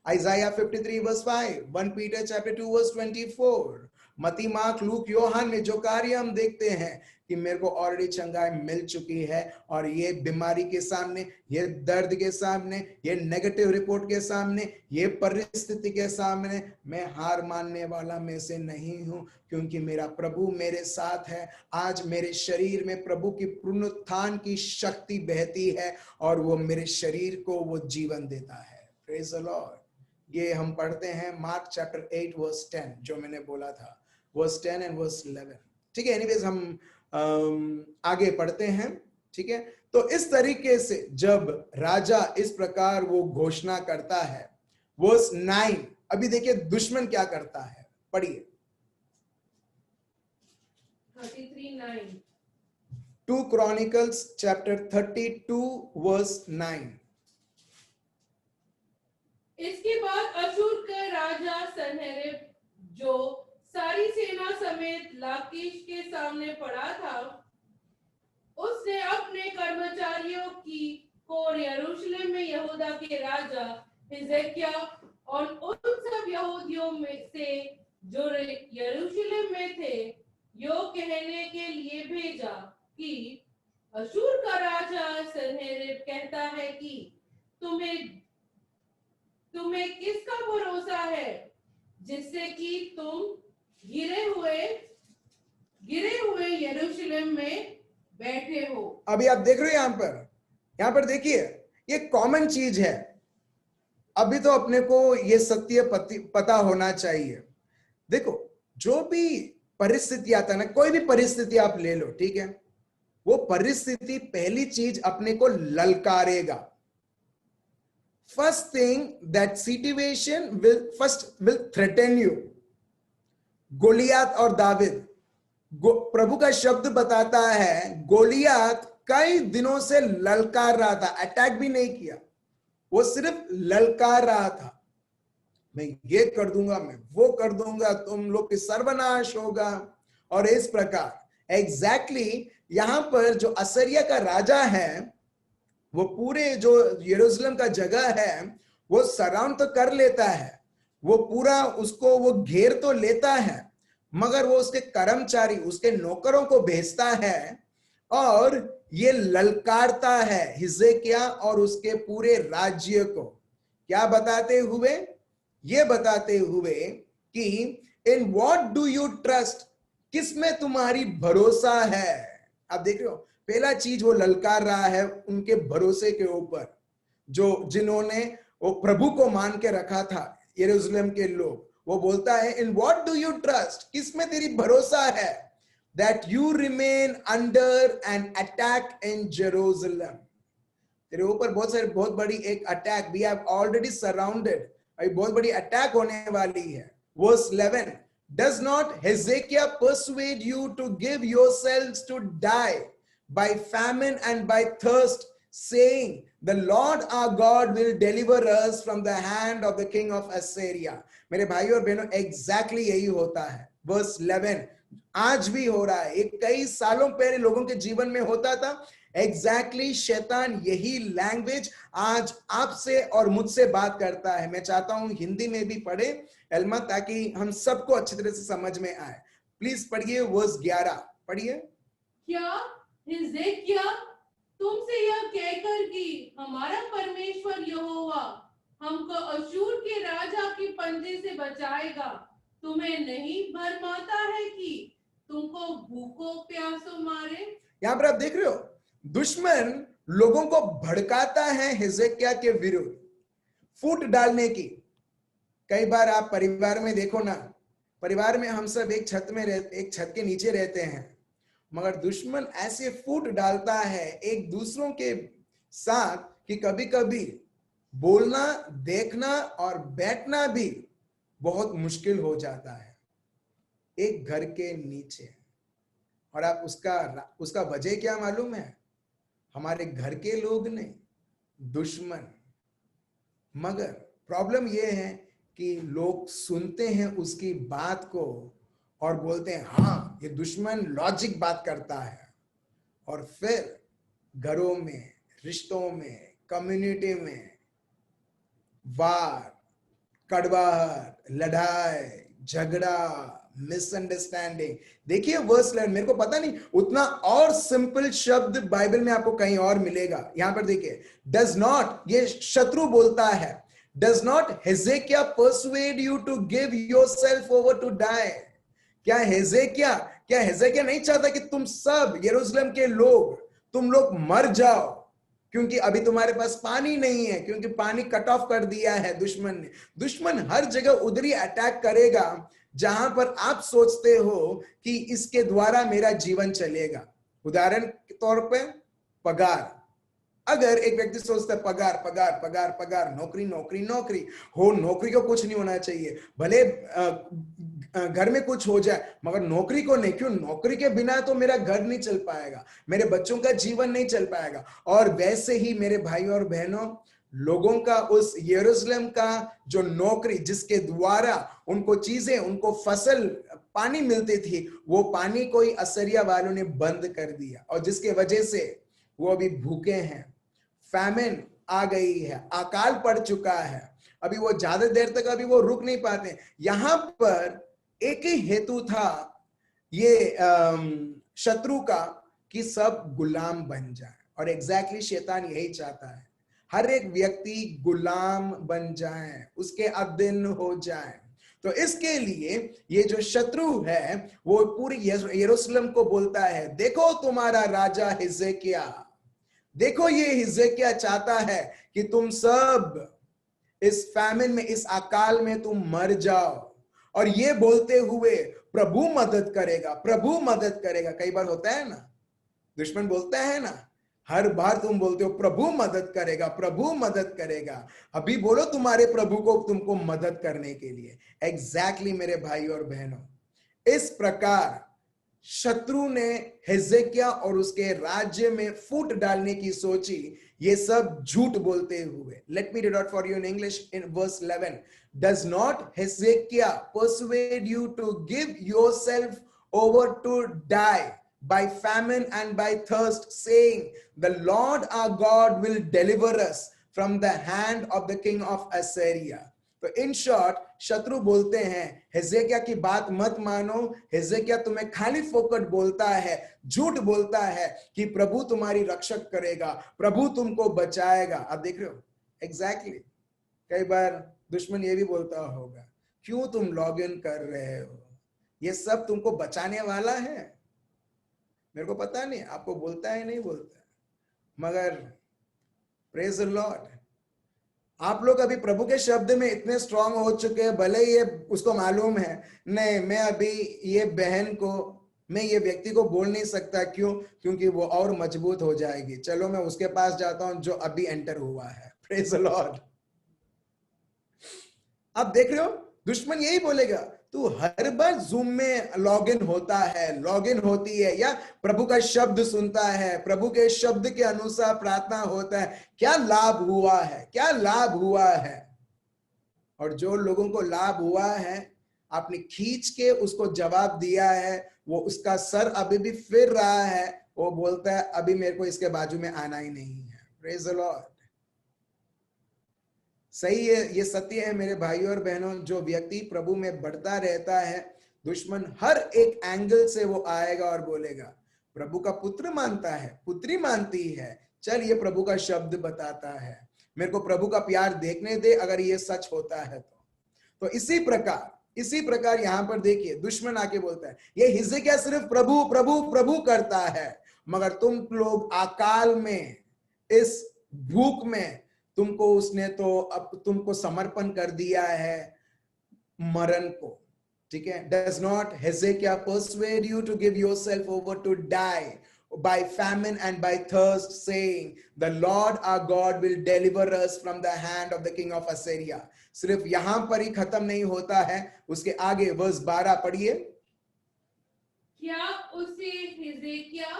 Isaiah 53 verse 5, 1 Peter chapter 2 verse 24, मती, मार्क, लूक, योहान में जो कार्य हम देखते हैं कि मेरे को ऑलरेडी चंगाई मिल चुकी है, और ये बीमारी के सामने, ये दर्द के सामने, ये नेगेटिव रिपोर्ट के सामने, ये परिस्थिति के सामने मैं हार मानने वाला में से नहीं हूं, क्योंकि मेरा प्रभु मेरे साथ है। आज मेरे शरीर में प्रभु की पुनरुत्थान की शक्ति बहती है, और वो मेरे शरीर को वो जीवन देता है। Praise the Lord. ये हम पढ़ते हैं मार्क चैप्टर 8 वर्स 10, जो मैंने बोला था, वर्स 10 एंड वर्स 11। ठीक है, एनीवेज हम आगे पढ़ते हैं। ठीक है, तो इस तरीके से जब राजा इस प्रकार वो घोषणा करता है, वर्स 9, अभी देखिए दुश्मन क्या करता है, पढ़िए 33:9, 2 Chronicles चैप्टर 32 वर्स 9। इसके बाद अशूर का राजा सन्हेरेब, जो सारी सेना समेत लाकीश के सामने पड़ा था, उसने अपने कर्मचारियों को यरूशलेम में यहूदा के राजा हिजकिय्याह और उन सब यहूदियों में से जो यरूशलेम में थे, यो कहने के लिए भेजा कि अशूर का राजा सन्हेरेब कहता है कि तुम्हें किसका भरोसा है, जिससे कि तुम गिरे हुए यरूशलेम में बैठे हो। अभी आप देख रहे हो यहां पर देखिए, ये कॉमन चीज है। अभी तो अपने को ये सत्य पता होना चाहिए। देखो, जो भी परिस्थिति आता है ना, कोई भी परिस्थिति आप ले लो, ठीक है, वो परिस्थिति पहली चीज अपने को ललकारेगा। First thing, that situation will threaten you. Goliath और दाविद, प्रभु का शब्द बताता है, गोलियात कई दिनों से ललकार रहा था, अटैक भी नहीं किया, वो सिर्फ ललकार रहा था, मैं ये कर दूंगा, मैं वो कर दूंगा, तुम लोग की सर्वनाश होगा। और इस प्रकार एग्जैक्टली यहां पर जो असरिया का राजा है, वो पूरे जो यरूशलेम का जगह है वो सराउंड तो कर लेता है, वो पूरा उसको वो घेर तो लेता है, मगर वो उसके कर्मचारी, उसके नौकरों को भेजता है, और ये ललकारता है हिजकिय्याह और उसके पूरे राज्य को, क्या बताते हुए? ये बताते हुए कि in what do you trust, किसमें तुम्हारी भरोसा है। आप देख रहे हो, पहला चीज वो ललकार रहा है उनके भरोसे के ऊपर, जो जिन्होंने वो प्रभु को मान के रखा था, यरूशलेम के लोग। वो बोलता है in what do you trust, किसमें तेरी भरोसा है, that you remain under an attack in Jerusalem. तेरे ऊपर बहुत बड़ी एक attack, we have already surrounded, अभी बहुत बड़ी अटैक होने वाली है। Verse 11, does not Hezekiah persuade you to give yourselves to die by famine and by thirst, saying, the Lord our God will deliver us from the hand of the king of Assyria? मेरे भाइयों और बहनों, exactly यही होता है। Verse 11, आज भी हो रहा है, एक कई सालों पहले लोगों के जीवन में होता था। एग्जैक्टली शैतान यही लैंग्वेज आज आपसे और मुझसे बात करता है। मैं चाहता हूं हिंदी में भी पढ़े एल्मा, ताकि हम सबको अच्छी तरह से समझ में आए। प्लीज पढ़िए वर्स 11, पढ़िए। क्या हिजकिय्याह तुमसे यह कहकर कि हमारा परमेश्वर यहोवा हमको अशूर के राजा के पंजे से बचाएगा, तुम्हें नहीं भरमाता है कि तुमको भूखों प्यासों मारे? यहां पर आप देख रहे हो, दुश्मन लोगों को भड़काता है हिजकिय्याह के विरुद्ध फूट डालने की। कई बार आप परिवार में देखो ना, परिवार में हम सब एक छत के नीचे रहते हैं, मगर दुश्मन ऐसे फूट डालता है एक दूसरों के साथ कि कभी कभी बोलना, देखना और बैठना भी बहुत मुश्किल हो जाता है एक घर के नीचे। और आप उसका वजह क्या मालूम है? हमारे घर के लोग नहीं, दुश्मन। मगर प्रॉब्लम यह है कि लोग सुनते हैं उसकी बात को और बोलते हैं हाँ, ये दुश्मन लॉजिक बात करता है, और फिर घरों में, रिश्तों में, कम्युनिटी में वार, कड़वाहट, लड़ाई, झगड़ा, मिसअंडरस्टैंडिंग। देखिए वर्स 11, मेरे को पता नहीं उतना और सिंपल शब्द बाइबल में आपको कहीं और मिलेगा। यहां पर देखिए, डज नॉट, ये शत्रु बोलता है, does not Hezekiah persuade you to give yourself over to die. क्या हेजेकिया नहीं चाहता कि तुम सब यरूशलेम के लोग, तुम लोग मर जाओ, क्योंकि अभी तुम्हारे पास पानी नहीं है, क्योंकि पानी कट ऑफ कर दिया है दुश्मन ने। दुश्मन हर जगह उधर ही अटैक करेगा जहां पर आप सोचते हो कि इसके द्वारा मेरा जीवन चलेगा। उदाहरण के तौर पे पगार, अगर एक व्यक्ति सोचता है पगार पगार पगार पगार, नौकरी नौकरी नौकरी हो, नौकरी को कुछ नहीं होना चाहिए, भले घर में कुछ हो जाए मगर नौकरी को नहीं, क्यों? नौकरी के बिना तो मेरा घर नहीं चल पाएगा, मेरे बच्चों का जीवन नहीं चल पाएगा। और वैसे ही मेरे भाइयों और बहनों, लोगों का उस यरूशलेम का जो नौकरी, जिसके द्वारा उनको चीजें, उनको फसल, पानी मिलती थी, वो पानी को ही असरिया वालों ने बंद कर दिया, और जिसके वजह से वो अभी भूखे हैं। फैमिन आ गई है, अकाल पड़ चुका है, अभी वो ज्यादा देर तक अभी वो रुक नहीं पाते। यहां पर एक ही हेतु था ये शत्रु का, कि सब गुलाम बन जाए, और एग्जैक्टली शैतान यही चाहता है, हर एक व्यक्ति गुलाम बन जाए, उसके अधीन हो जाए। तो इसके लिए ये जो शत्रु है वो पूरी यरूशलेम को बोलता है, देखो तुम्हारा राजा हिजकिय्याह, देखो ये हिजकिय्याह चाहता है कि तुम सब इस फैमिन में, इस अकाल में तुम मर जाओ। और ये बोलते हुए प्रभु मदद करेगा, प्रभु मदद करेगा। कई बार होता है ना, दुश्मन बोलता है ना, हर बार तुम बोलते हो प्रभु मदद करेगा, प्रभु मदद करेगा। अभी बोलो तुम्हारे प्रभु को तुमको मदद करने के लिए। एग्जैक्टली मेरे भाई और बहनों, इस प्रकार शत्रु ने हिजकिय्याह और उसके राज्य में फूट डालने की सोची, ये सब झूठ बोलते हुए। Let me read out for you in English in verse 11, does not Hezekiah persuade you to give yourself over to die by famine and by thirst, saying, the Lord our God will deliver us from the hand of the king of Assyria. So in short, शत्रु बोलते हैं हिजकिय्याह की बात मत मानो, हिजकिय्याह तुम्हें खाली फोकट बोलता है, झूठ बोलता है कि प्रभु तुम्हारी रक्षक करेगा, प्रभु तुमको बचाएगा। आप देख रहे हो एग्जैक्टली कई बार दुश्मन ये भी बोलता होगा, क्यों तुम लॉग इन कर रहे हो, ये सब तुमको बचाने वाला है। मेरे को पता नहीं आपको बोलता है नहीं बोलता, मगर प्रेज द लॉर्ड, आप लोग अभी प्रभु के शब्द में इतने स्ट्रांग हो चुके हैं, भले ये उसको मालूम है नहीं मैं अभी ये बहन को, मैं ये व्यक्ति को बोल नहीं सकता, क्यों, क्योंकि वो और मजबूत हो जाएगी, चलो मैं उसके पास जाता हूं जो अभी एंटर हुआ है। Praise the Lord. आप देख रहे हो दुश्मन यही बोलेगा, तू हर बार जूम में लॉग इन होता है, लॉग इन होती है, या प्रभु का शब्द सुनता है, प्रभु के शब्द के अनुसार प्रार्थना होता है, क्या लाभ हुआ है, क्या लाभ हुआ है। और जो लोगों को लाभ हुआ है आपने खींच के उसको जवाब दिया है, वो उसका सर अभी भी फिर रहा है, वो बोलता है अभी मेरे को इसके बाजू में आना ही नहीं है। Praise the Lord. सही है, ये सत्य है मेरे भाइयों और बहनों, जो व्यक्ति प्रभु में बढ़ता रहता है, दुश्मन हर एक एंगल से वो आएगा और बोलेगा प्रभु का पुत्र मानता है, पुत्री मानती है, चल ये प्रभु का शब्द बताता है, मेरे को प्रभु का प्यार देखने दे, अगर ये सच होता है तो इसी प्रकार यहां पर देखिए दुश्मन आके बोलता है ये हिजकिय्याह सिर्फ प्रभु प्रभु प्रभु करता है, मगर तुम लोग अकाल में, इस भूख में तुमको उसने तो अब तुमको समर्पण कर दिया है मरण को। ठीक है, does not Hezekiah persuade you to give yourself over to die by famine and by thirst, saying the Lord our God will deliver us from the hand of the king of Assyria। सिर्फ यहां पर ही खत्म नहीं होता है, उसके आगे वर्स 12 पढ़िए। क्या उसे हिजकिय्याह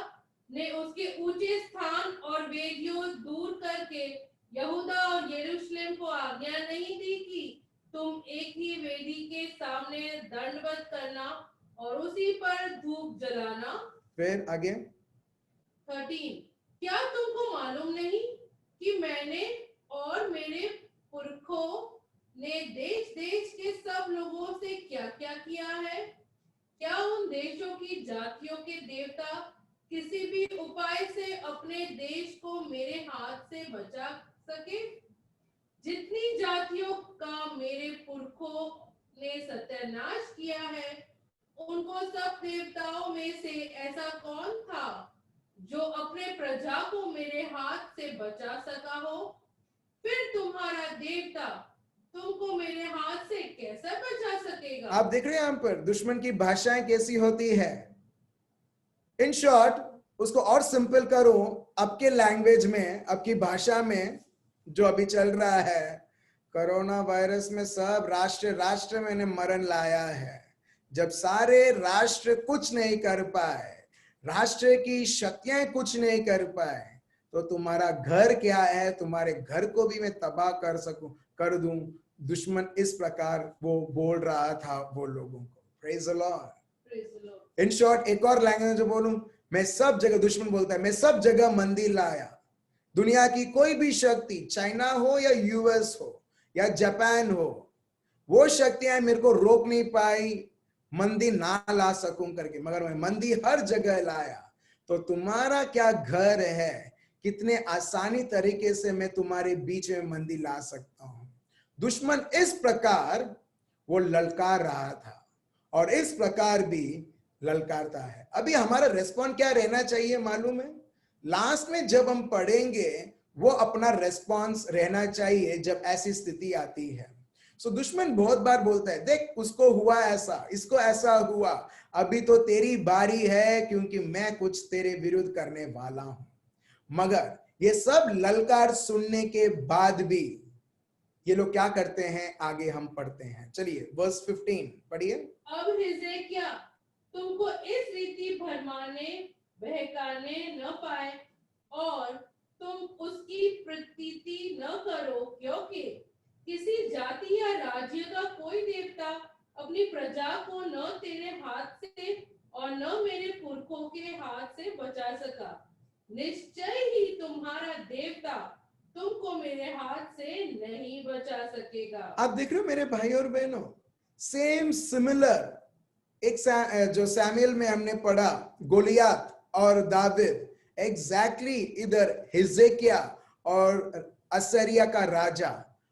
ने उसके ऊंचे स्थान और वेदियों दूर करके यहूदा और यरूशलेम को आज्ञा नहीं दी कि तुम एक ही वेदी के सामने दंडवत करना और उसी पर धूप जलाना। फिर आगे 13 क्या तुमको मालूम नहीं कि मैंने और मेरे पुरखों ने देश देश के सब लोगों से क्या क्या किया है? क्या उन देशों की जातियों के देवता किसी भी उपाय से अपने देश को मेरे हाथ से बचा सके? जितनी जातियों का मेरे पुरखों ने सत्यानाश किया है, उनको सब देवताओं में से ऐसा कौन था जो अपने प्रजा को मेरे हाथ से बचा सका हो? फिर तुम्हारा देवता तुमको मेरे हाथ से कैसे बचा सकेगा? आप देख रहे हैं यहां पर दुश्मन की भाषाएं कैसी होती है। इन शॉर्ट उसको और सिंपल करूं, आपके लैंग्वेज में, आपकी भाषा में जो अभी चल रहा है, कोरोना वायरस में सब राष्ट्र मैंने मरण लाया है। जब सारे राष्ट्र कुछ नहीं कर पाए, राष्ट्र की शक्तियां कुछ नहीं कर पाए, तो तुम्हारा घर क्या है, तुम्हारे घर को भी मैं तबाह कर दूं। दुश्मन इस प्रकार वो बोल रहा था वो लोगों को। Praise the Lord. In short एक और लैंग्वेज जो बोलूं, मैं सब जगह, दुश्मन बोलता है मैं सब जगह मंदिर लाया, दुनिया की कोई भी शक्ति, चाइना हो या यूएस हो या जापान हो, वो शक्तियां मेरे को रोक नहीं पाई मंदिर ना ला सकूं करके, मगर मैं मंदिर हर जगह लाया। तो तुम्हारा क्या घर है, कितने आसानी तरीके से मैं तुम्हारे बीच में मंदिर ला सकता हूं। दुश्मन इस प्रकार वो ललकार रहा था और इस प्रकार भी ललकारता है। अभी हमारा रेस्पॉन्स क्या रहना चाहिए मालूम है? लास्ट में जब हम पढ़ेंगे वो अपना रेस्पॉन्स रहना चाहिए जब ऐसी स्थिति आती है। सो दुश्मन बहुत बार बोलता है देख उसको हुआ ऐसा, इसको ऐसा हुआ, अभी तो तेरी बारी है क्योंकि मैं कुछ तेरे विरुद्ध करने वाला हूं। मगर ये सब ललकार सुनने के बाद भी ये लोग क्या करते हैं, आगे हम पढ़ते हैं। चलिए वर्स 15 पढ़िए। अब हिजकिय्याह तुमको इस रीति भरमाने बहकाने न पाए और तुम उसकी प्रतीति न करो, क्योंकि किसी जाति या राज्य का कोई देवता अपनी प्रजा को न तेरे हाथ से और न मेरे पुरखों के हाथ से बचा सका। निश्चय ही तुम्हारा देवता तुमको मेरे हाथ से नहीं बचा सकेगा। आप देख रहे हो मेरे भाई और बहनों, सेम सिमिलर जो सैमुएल में हमने पढ़ा, गोलियात और दाविद, एग्जैक्टली इधर हिजकिय्याह और असरिया का राजा।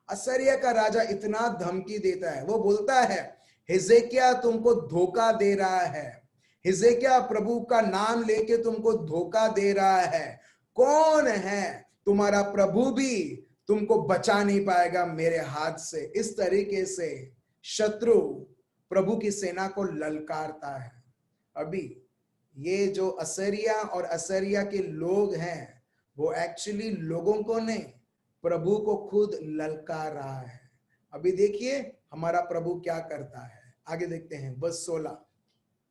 असरिया का राजा इतना धमकी देता है, वो बोलता है हिजकिय्याह तुमको धोखा दे रहा है, हिजकिय्याह प्रभु का नाम लेके तुमको धोखा दे रहा है, कौन है तुम्हारा प्रभु भी तुमको बचा नहीं पाएगा मेरे हाथ से। इस तरीके से शत्रु प्रभु की सेना को ललकारता है। अभी ये जो असरिया और असरिया के लोग हैं, वो एक्चुअली लोगों को नहीं, प्रभु को खुद ललकार रहा है। अभी देखिए हमारा प्रभु क्या करता है, आगे देखते हैं वर्स 16।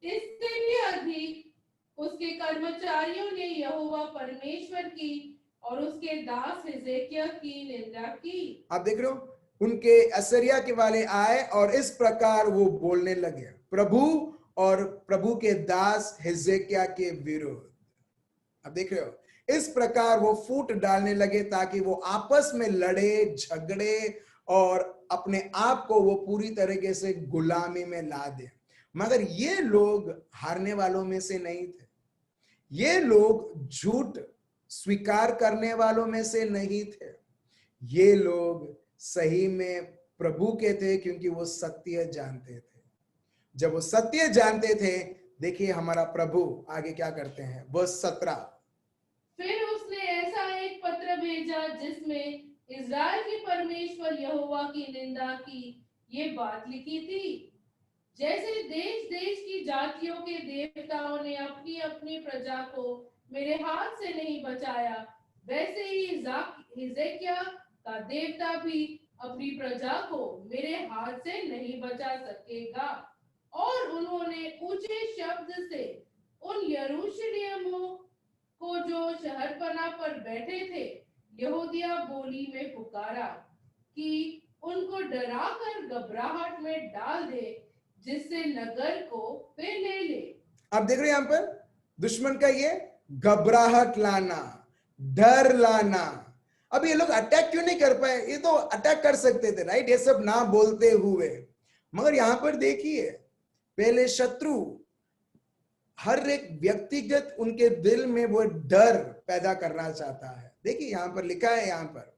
इससे भी अधिक उसके कर्मचारियों ने यहोवा परमेश्वर की और उसके दास हिजकिय्याह की निंदा की। आप देख रहे हो, उनके असरिया के वाले आए और इस प्रकार वो बोलने लगे प्रभु और प्रभु के दास हिजकिय्याह के विरुद्ध। आप देख रहे हो, इस प्रकार वो फूट डालने लगे ताकि वो आपस में लड़े झगड़े और अपने आप को वो पूरी तरीके से गुलामी में ला दे। मगर ये लोग हारने वालों में से नहीं थे, ये लोग झूठ स्वीकार करने वालों में से नहीं थे, ये लोग सही में प्रभु के थे, क्योंकि वो सत्य जानते थे। जब वो सत्य जानते थे, देखिए हमारा प्रभु आगे क्या करते हैं, वर्स 17। फिर उसने ऐसा एक पत्र भेजा जिसमें इस्राएल के परमेश्वर यहोवा की निंदा की ये बात लिखी थी, जैसे देश देश की जातियों के देवताओं ने अपनी अपनी प्रजा को मेरे हाथ से नहीं बचाया, वैसे ही हिजकिय्याह का देवता भी अपनी प्रजा को मेरे हाथ से नहीं बचा सकेगा। और उन्होंने ऊंचे शब्द से उन यरूशलेमियों को जो शहरपनाह पर बैठे थे यहूदिया बोली में पुकारा कि उनको डराकर घबराहट में डाल दे, जिससे नगर को वे ले ले। आप देख रहे हैं यहां पर दुश्मन का ये घबराहट लाना, डर लाना। अब ये लोग अटैक क्यों नहीं कर पाए, ये तो अटैक कर सकते थे राइट, ये सब ना बोलते हुए। मगर यहां पर देखिए पहले शत्रु हर एक व्यक्तिगत उनके दिल में वो डर पैदा करना चाहता है। देखिए यहां पर लिखा है, यहां पर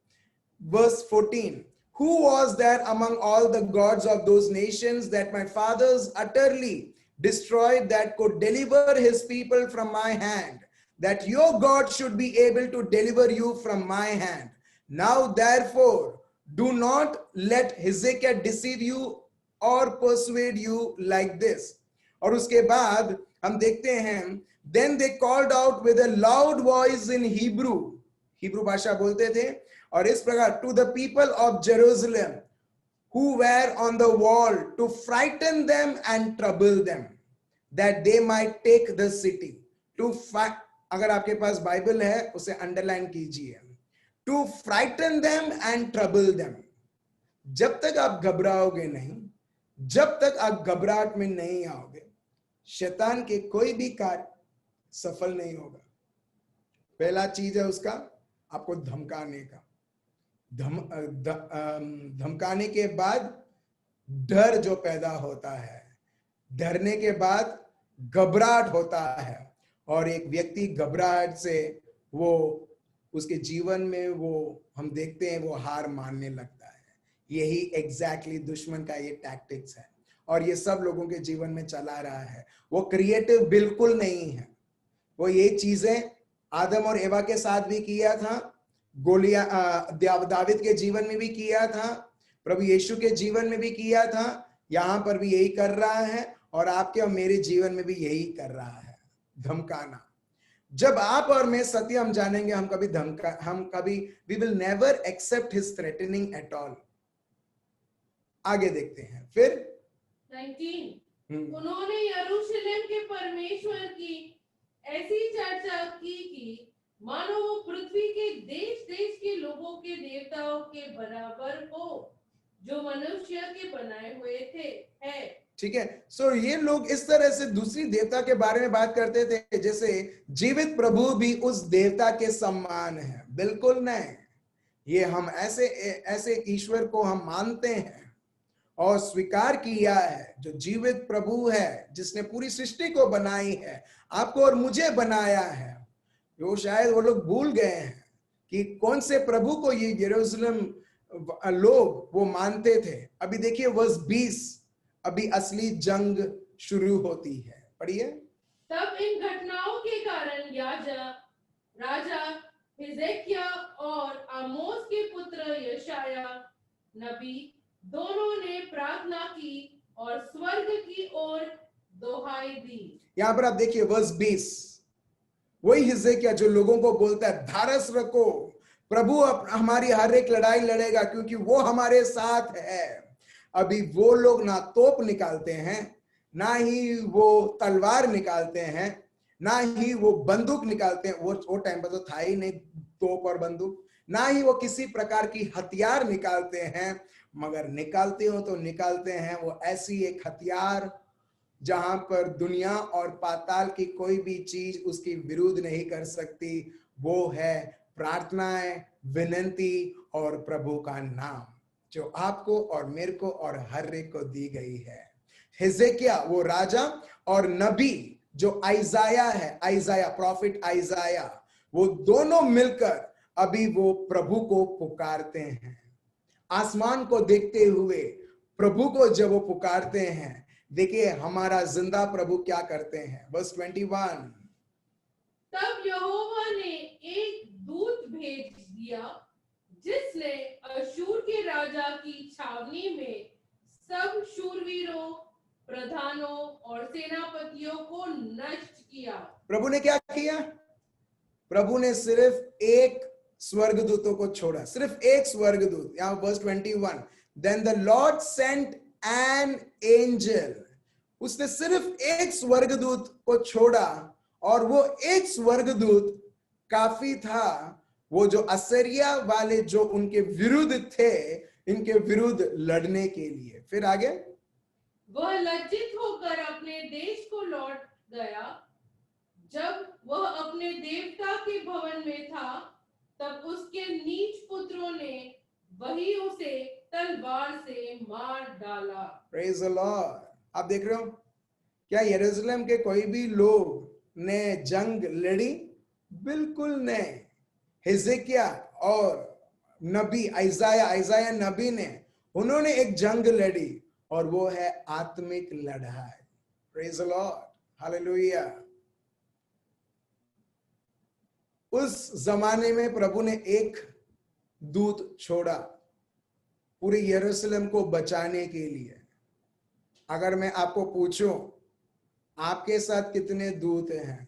verse 14, who was there among all the gods of those nations that my fathers utterly destroyed, that could deliver his people from my hand, that your God should be able to deliver you from my hand? Now therefore do not let Hezekiah deceive you or persuade you like this. और उसके बाद हम देखते हैं, then they called out with a loud voice in Hebrew, Hebrew भाषा बोलते थे, और इस प्रकार to the people of Jerusalem who were on the wall to frighten them and trouble them, that they might take the city. To अगर आपके पास बाइबल है उसे अंडरलाइन कीजिए, to frighten them and trouble them. जब तक आप घबराओगे नहीं, जब तक आप घबराहट में नहीं आओगे, शैतान के कोई भी कार्य सफल नहीं होगा। पहला चीज है उसका आपको धमकाने का, धमकाने के बाद डर जो पैदा होता है, डरने के बाद घबराहट होता है, और एक व्यक्ति घबराहट से वो उसके जीवन में वो हम देखते हैं वो हार मानने लगता है। यही एग्जैक्टली दुश्मन का ये टैक्टिक्स है, और ये सब लोगों के जीवन में चला रहा है। वो क्रिएटिव बिल्कुल नहीं है, वो ये चीजें आदम और एवा के साथ भी किया था, दाविद के जीवन में भी किया था, प्रभु यीशु के जीवन में भी किया था, यहां पर भी यही कर रहा है, और आपके और मेरे जीवन में भी यही कर रहा है, धमकाना। जब आप और मैं सत्य हम जानेंगे, हम कभी we will never accept his threatening at all. आगे देखते हैं फिर 19, उन्होंने यरूशलेम के परमेश्वर की ऐसी चर्चा की कि मानो वो पृथ्वी के देश देश के लोगों के देवताओं के बराबर हो, जो मनुष्य के बनाए हुए थे है। ठीक है, सो ये लोग इस तरह से दूसरी देवता के बारे में बात करते थे जैसे जीवित प्रभु भी उस देवता के समान है। बिल्कुल नहीं, ये हम ऐसे ऐसे ईश्वर को हम मानते हैं और स्वीकार किया है, जो जीवित प्रभु है, जिसने पूरी सृष्टि को बनाई है, आपको और मुझे बनाया है। जो शायद वो लोग भूल गए हैं कि कौन से प्रभु को ये यरूशलेम लोग वो मानते थे। अभी देखिए वर्स 20, अभी असली जंग शुरू होती है, पढ़िए। तब इन घटनाओं के कारण राजा हिजकिय्याह और आमोस के पुत्र यशायाह नबी दोनों ने प्रार्थना की और स्वर्ग की ओर दुहाई दी। यहां पर आप देखिए वर्स 20, वही हिजकिय्याह जो लोगों को बोलता है धारस रखो, प्रभु हमारी हर एक लड़ाई लड़ेगा क्योंकि वो हमारे साथ है। अभी वो लोग ना तोप निकालते हैं, ना ही वो तलवार निकालते हैं, ना ही वो बंदूक निकालते हैं। वो टाइम पर तो था ही नहीं तोप और बंदूक। ना ही वो किसी प्रकार की हथियार निकालते हैं, मगर निकालते हो तो निकालते हैं वो ऐसी एक हथियार जहां पर दुनिया और पाताल की कोई भी चीज उसकी विरुद्ध नहीं कर सकती। वो है प्रार्थनाएं, विनती और प्रभु का नाम, जो आपको और मेरे को और हर एक को दी गई है। हिजकिय्याह वो राजा और नबी जो आइजाया है, आइजाया प्रॉफिट आइजाया, वो दोनों मिलकर अभी वो प्रभु को पुकारते हैं। आसमान को देखते हुए प्रभु को जब वो पुकारते हैं, देखिए हमारा जिंदा प्रभु क्या करते हैं। वर्स 21, तब यहोवा ने एक दूत भेज दिया जिसने अशूर के राजा की छावनी में सब शूरवीरों, प्रधानों और सेनापतियों को नष्ट किया। प्रभु ने क्या किया? प्रभु ने सिर्फ एक स्वर्गदूतों को छोड़ा, सिर्फ एक स्वर्गदूत। यहां verse 21, then the Lord sent an angel, उसने सिर्फ एक स्वर्गदूत को छोड़ा और वो एक स्वर्गदूत काफी था, वो जो असीरिया वाले जो उनके विरुद्ध थे, इनके विरुद्ध लड़ने के लिए। फिर आगे, वह लज्जित होकर अपने देश को लौट गया। जब वह अपने देवता के भवन में था, तब उसके नीच पुत्रों ने वही उसे तलवार से मार डाला। Praise the Lord। आप देख रहे हो क्या यरूशलेम के कोई भी लोग ने जंग लड़ी? बिल्कुल नहीं। हिजकिय्याह और नबी आइजाया नबी ने, उन्होंने एक जंग लड़ी और वो है आत्मिक लड़ाई। Praise the Lord, hallelujah. उस जमाने में प्रभु ने एक दूत छोड़ा पूरे यरूशलेम को बचाने के लिए। अगर मैं आपको पूछूं आपके साथ कितने दूत हैं?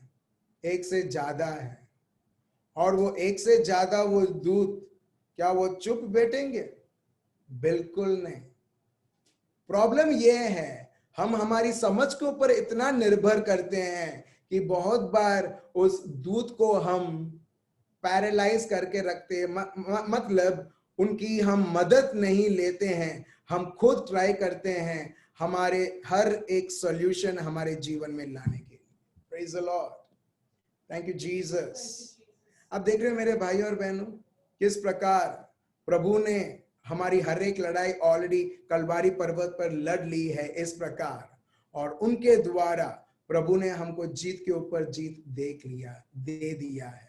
एक से ज्यादा है। और वो एक से ज्यादा वो दूत, क्या वो चुप बैठेंगे? बिल्कुल नहीं। प्रॉब्लम ये है, हम हमारी समझ के ऊपर इतना निर्भर करते हैं कि बहुत बार उस दूत को हम पैरालाइज करके रखते हैं। मतलब उनकी हम मदद नहीं लेते हैं, हम खुद ट्राई करते हैं हमारे हर एक सॉल्यूशन हमारे जीवन में लाने के लिए। Praise the Lord, thank you Jesus. अब देख रहे हो मेरे भाई और बहनों, किस प्रकार प्रभु ने हमारी हर एक लड़ाई ऑलरेडी कलवारी पर्वत पर लड़ ली है इस प्रकार, और उनके द्वारा प्रभु ने हमको जीत के ऊपर जीत दे दिया है।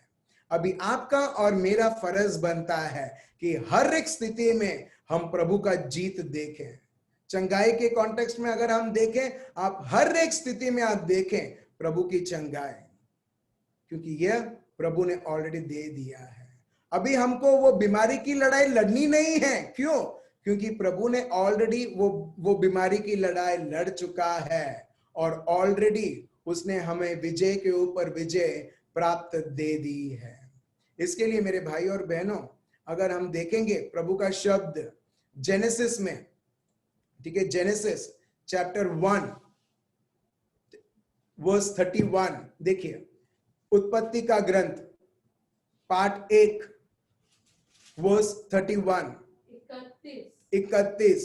अभी आपका और मेरा फर्ज बनता है कि हर एक स्थिति में हम प्रभु का जीत देखें। चंगाई के कॉन्टेक्स्ट में अगर हम देखें, आप हर एक स्थिति में आप देखें प्रभु की चंगाई, क्योंकि यह प्रभु ने ऑलरेडी दे दिया है। अभी हमको वो बीमारी की लड़ाई लड़नी नहीं है। क्यों? क्योंकि प्रभु ने ऑलरेडी वो बीमारी की लड़ाई लड़ चुका है और ऑलरेडी उसने हमें विजय के ऊपर विजय प्राप्त दे दी है। इसके लिए मेरे भाई और बहनों, अगर हम देखेंगे प्रभु का शब्द जेनेसिस में, ठीक है, जेनेसिस चैप्टर 1 वर्स 31, देखिए उत्पत्ति का ग्रंथ पार्ट 1 वर्स 31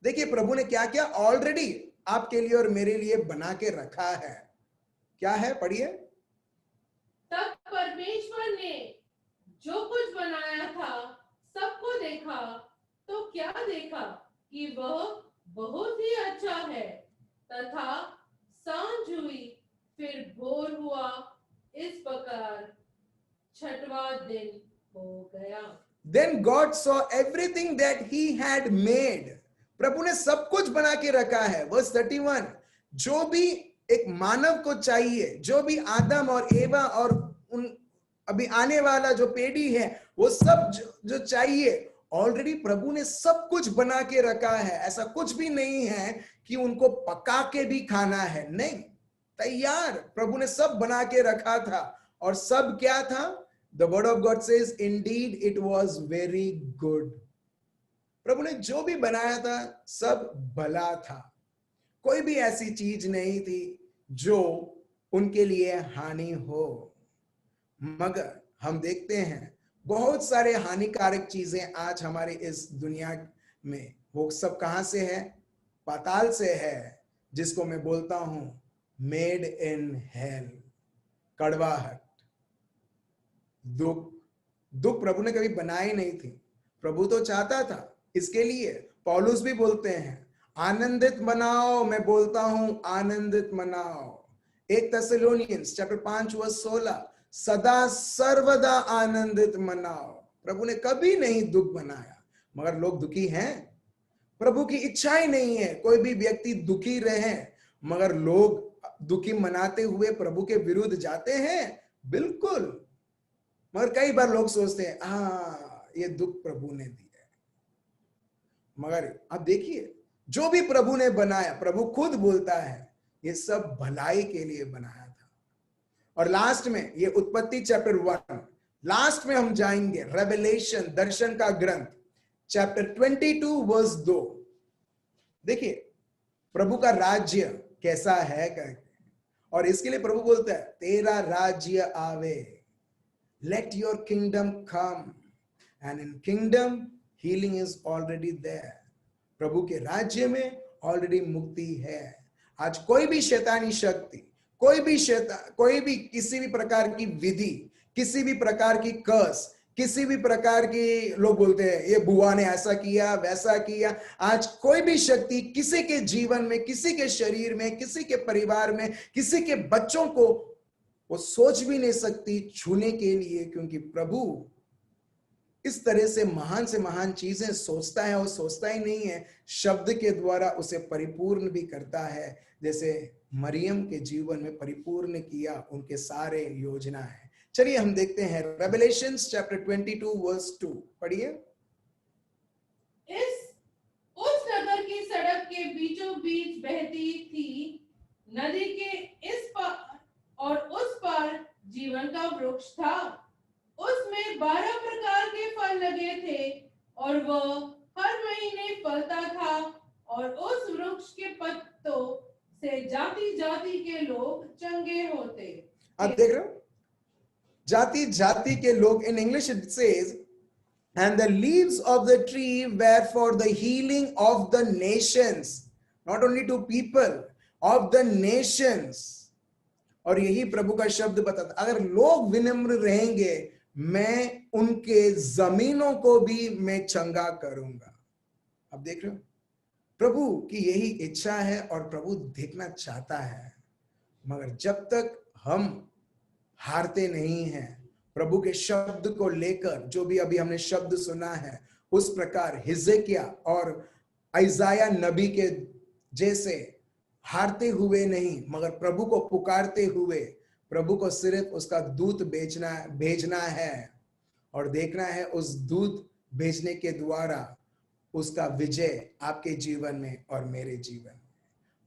देखिए प्रभु ने क्या क्या ऑलरेडी आपके लिए और मेरे लिए बना के रखा है। क्या है? पढ़िए। तब परमेश्वर ने जो कुछ बनाया था सबको देखा तो क्या देखा कि वह बहुत ही अच्छा है, तथा सांझ हुई फिर भोर हुआ, इस प्रकार छठवां दिन हो गया। Then God saw everything that he had made. प्रभु ने सब कुछ बना के रखा है। वर्स 31, जो भी एक मानव को चाहिए, जो भी आदम और एवा और उन अभी आने वाला जो पीढ़ी है, वो सब जो चाहिए, ऑलरेडी प्रभु ने सब कुछ बना के रखा है। ऐसा कुछ भी नहीं है कि उनको पका के भी खाना है, नहीं, तैयार प्रभु ने सब बना के रखा था। और सब क्या था? The word of God says, indeed it was very good. प्रभु ने जो भी बनाया था सब भला था। कोई भी ऐसी चीज नहीं थी जो उनके लिए हानि हो। मगर हम देखते हैं बहुत सारे हानिकारक चीजें आज हमारे इस दुनिया में, वो सब कहां से है? पाताल से है, जिसको मैं बोलता हूं मेड इन हेल। कड़वाहट, दुख। दुख प्रभु ने कभी बनाई नहीं थी। प्रभु तो चाहता था इसके लिए। पौलुस भी बोलते हैं आनंदित मनाओ, मैं बोलता हूं आनंदित मनाओ। 1 थेस्सलोनियंस चैप्टर 5 वर्स 16, सदा सर्वदा आनंदित मनाओ। प्रभु ने कभी नहीं दुख बनाया, मगर लोग दुखी हैं। प्रभु की इच्छा ही नहीं है कोई भी व्यक्ति दुखी रहे, मगर लोग दुखी मनाते हुए प्रभु के विरुद्ध जाते हैं। बिल्कुल। मगर कई बार लोग सोचते हैं ये दुख प्रभु ने दिया है। मगर आप देखिए, जो भी प्रभु ने बनाया, प्रभु खुद बोलता है ये सब भलाई के लिए बनाया था। और लास्ट में ये उत्पत्ति चैप्टर 1, लास्ट में हम जाएंगे रेवलेशन, दर्शन का ग्रंथ चैप्टर 22 वर्स 2। देखिए प्रभु का राज्य कैसा है करके, और इसके लिए प्रभु बोलता है तेरा राज्य आवे, let your kingdom come, and in kingdom healing is already there. प्रभु के राज्य में ऑलरेडी मुक्ति है। आज कोई भी शैतानी शक्ति, कोई भी किसी भी प्रकार की विधि, किसी भी प्रकार की कर्स, किसी भी प्रकार की, लोग बोलते हैं ये बुआ ने ऐसा किया वैसा किया। आज कोई भी शक्ति किसी के जीवन में, किसी के शरीर में, किसी के परिवार में, किसी के बच्चों को वो सोच भी नहीं सकती छूने के लिए, क्योंकि प्रभु इस तरह से महान चीजें सोचता है। और सोचता ही नहीं है, शब्द के द्वारा उसे परिपूर्ण भी करता है, जैसे मरियम के जीवन में परिपूर्ण किया उनके सारे योजना है। चलिए हम देखते हैं रेवलेशंस चैप्टर 22 वर्स 2, पढ़िए। उस नगर की सड़क के बीचों बीच बहती थी नदी के इस पार और उस पार जीवन का वृक्ष था। उसमें 12 प्रकार के फल लगे थे और वह हर महीने फलता था, और उस वृक्ष के पत्तों से जाति जाति के लोग चंगे होते। आप देख रहे हो, जाति जाति के लोग। In English it says, and the leaves of the tree were for the healing of the nations, not only to people, of the nations. और यही प्रभु का शब्द बताता, अगर लोग विनम्र रहेंगे, मैं उनके जमीनों को भी मैं चंगा करूंगा। अब देख रहे हो, प्रभु की यही इच्छा है और प्रभु देखना चाहता है। मगर जब तक हम हारते नहीं हैं प्रभु के शब्द को लेकर, जो भी अभी हमने शब्द सुना है, उस प्रकार हिजकिय्याह और आइजाया नबी के जैसे हारते हुए नहीं, मगर प्रभु को पुकारते हुए, प्रभु को सिर्फ उसका दूत भेजना है और देखना है उस दूत भेजने के द्वारा उसका विजय आपके जीवन में और मेरे जीवन में।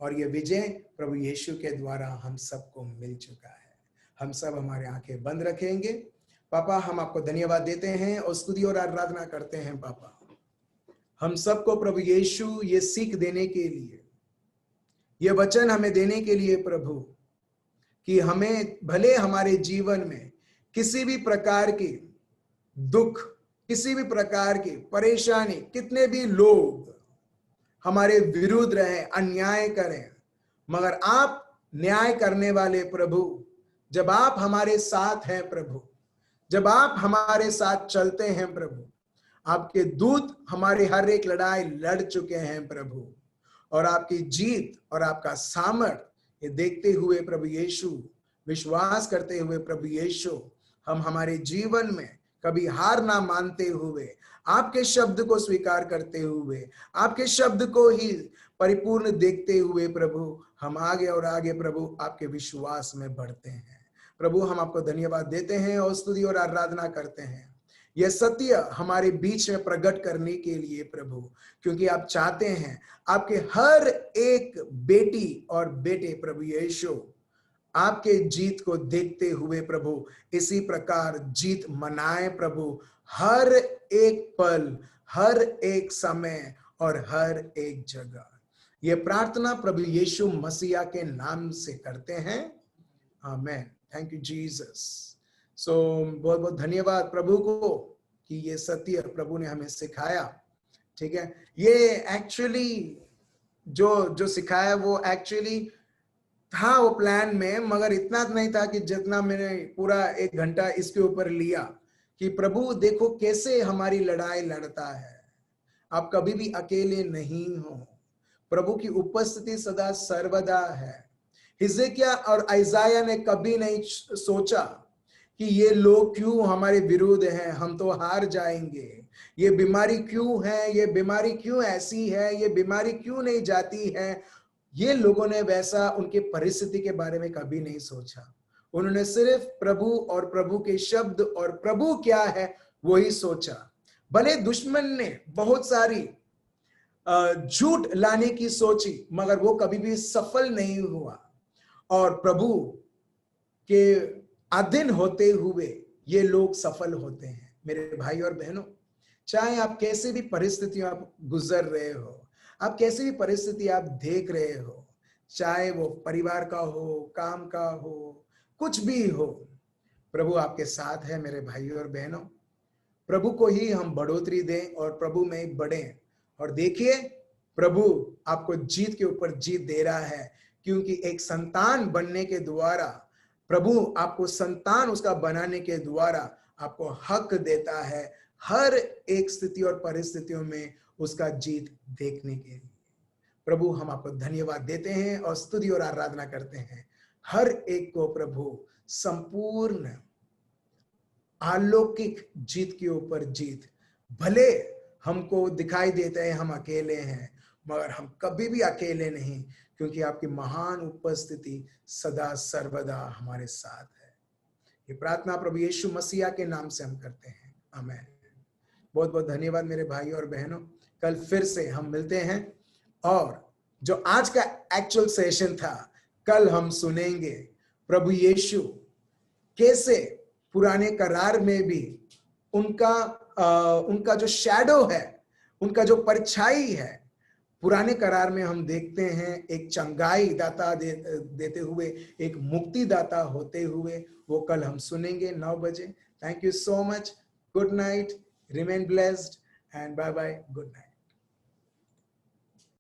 और ये विजय प्रभु यीशु के द्वारा हम सबको मिल चुका है। हम सब हमारे आंखें बंद रखेंगे। पापा, हम आपको धन्यवाद देते हैं और स्तुति और आराधना करते हैं। पापा, हम सबको प्रभु यीशु ये सीख देने के लिए, ये वचन हमें देने के लिए प्रभु, कि हमें भले हमारे जीवन में किसी भी प्रकार की दुख, किसी भी प्रकार की परेशानी, कितने भी लोग हमारे विरुद्ध रहे, अन्याय करें, मगर आप न्याय करने वाले प्रभु, जब आप हमारे साथ हैं प्रभु, जब आप हमारे साथ चलते हैं प्रभु, आपके दूत हमारी हर एक लड़ाई लड़ चुके हैं प्रभु, और आपकी जीत और आपका सामर्थ ये देखते हुए प्रभु यीशु, विश्वास करते हुए प्रभु यीशु, हम हमारे जीवन में कभी हार ना मानते हुए, आपके शब्द को स्वीकार करते हुए, आपके शब्द को ही परिपूर्ण देखते हुए प्रभु, हम आगे और आगे प्रभु आपके विश्वास में बढ़ते हैं। प्रभु हम आपको धन्यवाद देते हैं और स्तुति और आराधना करते हैं यह सत्य हमारे बीच में प्रकट करने के लिए प्रभु, क्योंकि आप चाहते हैं आपके हर एक बेटी और बेटे प्रभु यीशु आपके जीत को देखते हुए प्रभु इसी प्रकार जीत मनाए प्रभु, हर एक पल, हर एक समय और हर एक जगह। ये प्रार्थना प्रभु यीशु मसीहा के नाम से करते हैं, amen. Thank you Jesus. So बहुत बहुत धन्यवाद प्रभु को कि ये सत्य प्रभु ने हमें सिखाया। ठीक है, ये एक्चुअली जो सिखाया वो एक्चुअली था वो प्लान में, मगर इतना नहीं था कि जितना मैंने पूरा 1 घंटा इसके ऊपर लिया कि प्रभु देखो कैसे हमारी लड़ाई लड़ता है। आप कभी भी अकेले नहीं हो, प्रभु की उपस्थिति सदा सर्वदा है। हिजकिय्याह और आइजाया ने कभी नहीं सोचा कि ये लोग क्यों हमारे विरुद्ध हैं, हम तो हार जाएंगे, ये बीमारी क्यों है, ये बीमारी क्यों ऐसी है, ये बीमारी क्यों नहीं जाती है। ये लोगों ने वैसा उनके परिस्थिति के बारे में कभी नहीं सोचा। उन्होंने सिर्फ प्रभु और प्रभु के शब्द और प्रभु क्या है वही सोचा। भले दुश्मन ने बहुत सारी झूठ लाने की सोची, मगर वो कभी भी सफल नहीं हुआ, और प्रभु के अधीन होते हुए ये लोग सफल होते हैं। मेरे भाई और बहनों, चाहे आप कैसे भी परिस्थितियों आप गुजर रहे हो, आप कैसी भी परिस्थिति आप देख रहे हो, चाहे वो परिवार का हो, काम का हो, कुछ भी हो, प्रभु आपके साथ है। मेरे भाई और बहनों, प्रभु को ही हम बढ़ोतरी दें और प्रभु में ही बढ़ें। और देखिए, प्रभु आपको जीत के ऊपर जीत दे रहा है, क्योंकि एक संतान बनने के द्वारा प्रभु आपको संतान उसका बनाने के द्वारा आपको हक देता है हर एक स्थिति और परिस्थितियों में उसका जीत देखने के लिए। प्रभु हम आपको धन्यवाद देते हैं और स्तुति और आराधना करते हैं। हर एक को प्रभु संपूर्ण अलौकिक जीत के ऊपर जीत। भले हमको दिखाई देता है हम अकेले हैं, मगर हम कभी भी अकेले नहीं, क्योंकि आपकी महान उपस्थिति सदा सर्वदा हमारे साथ है। ये प्रार्थना प्रभु यीशु मसीहा के नाम से हम करते हैं, आमीन। बहुत बहुत धन्यवाद मेरे भाई और बहनों। कल फिर से हम मिलते हैं, और जो आज का एक्चुअल सेशन था, कल हम सुनेंगे प्रभु यीशु कैसे पुराने करार में भी उनका जो शैडो है, उनका जो परछाई है, पुराने करार में हम देखते हैं एक चंगाई दाता देते हुए, एक मुक्ति दाता होते हुए। वो कल हम सुनेंगे 9 बजे। Thank you so much. Good night, remain blessed and bye bye, good night.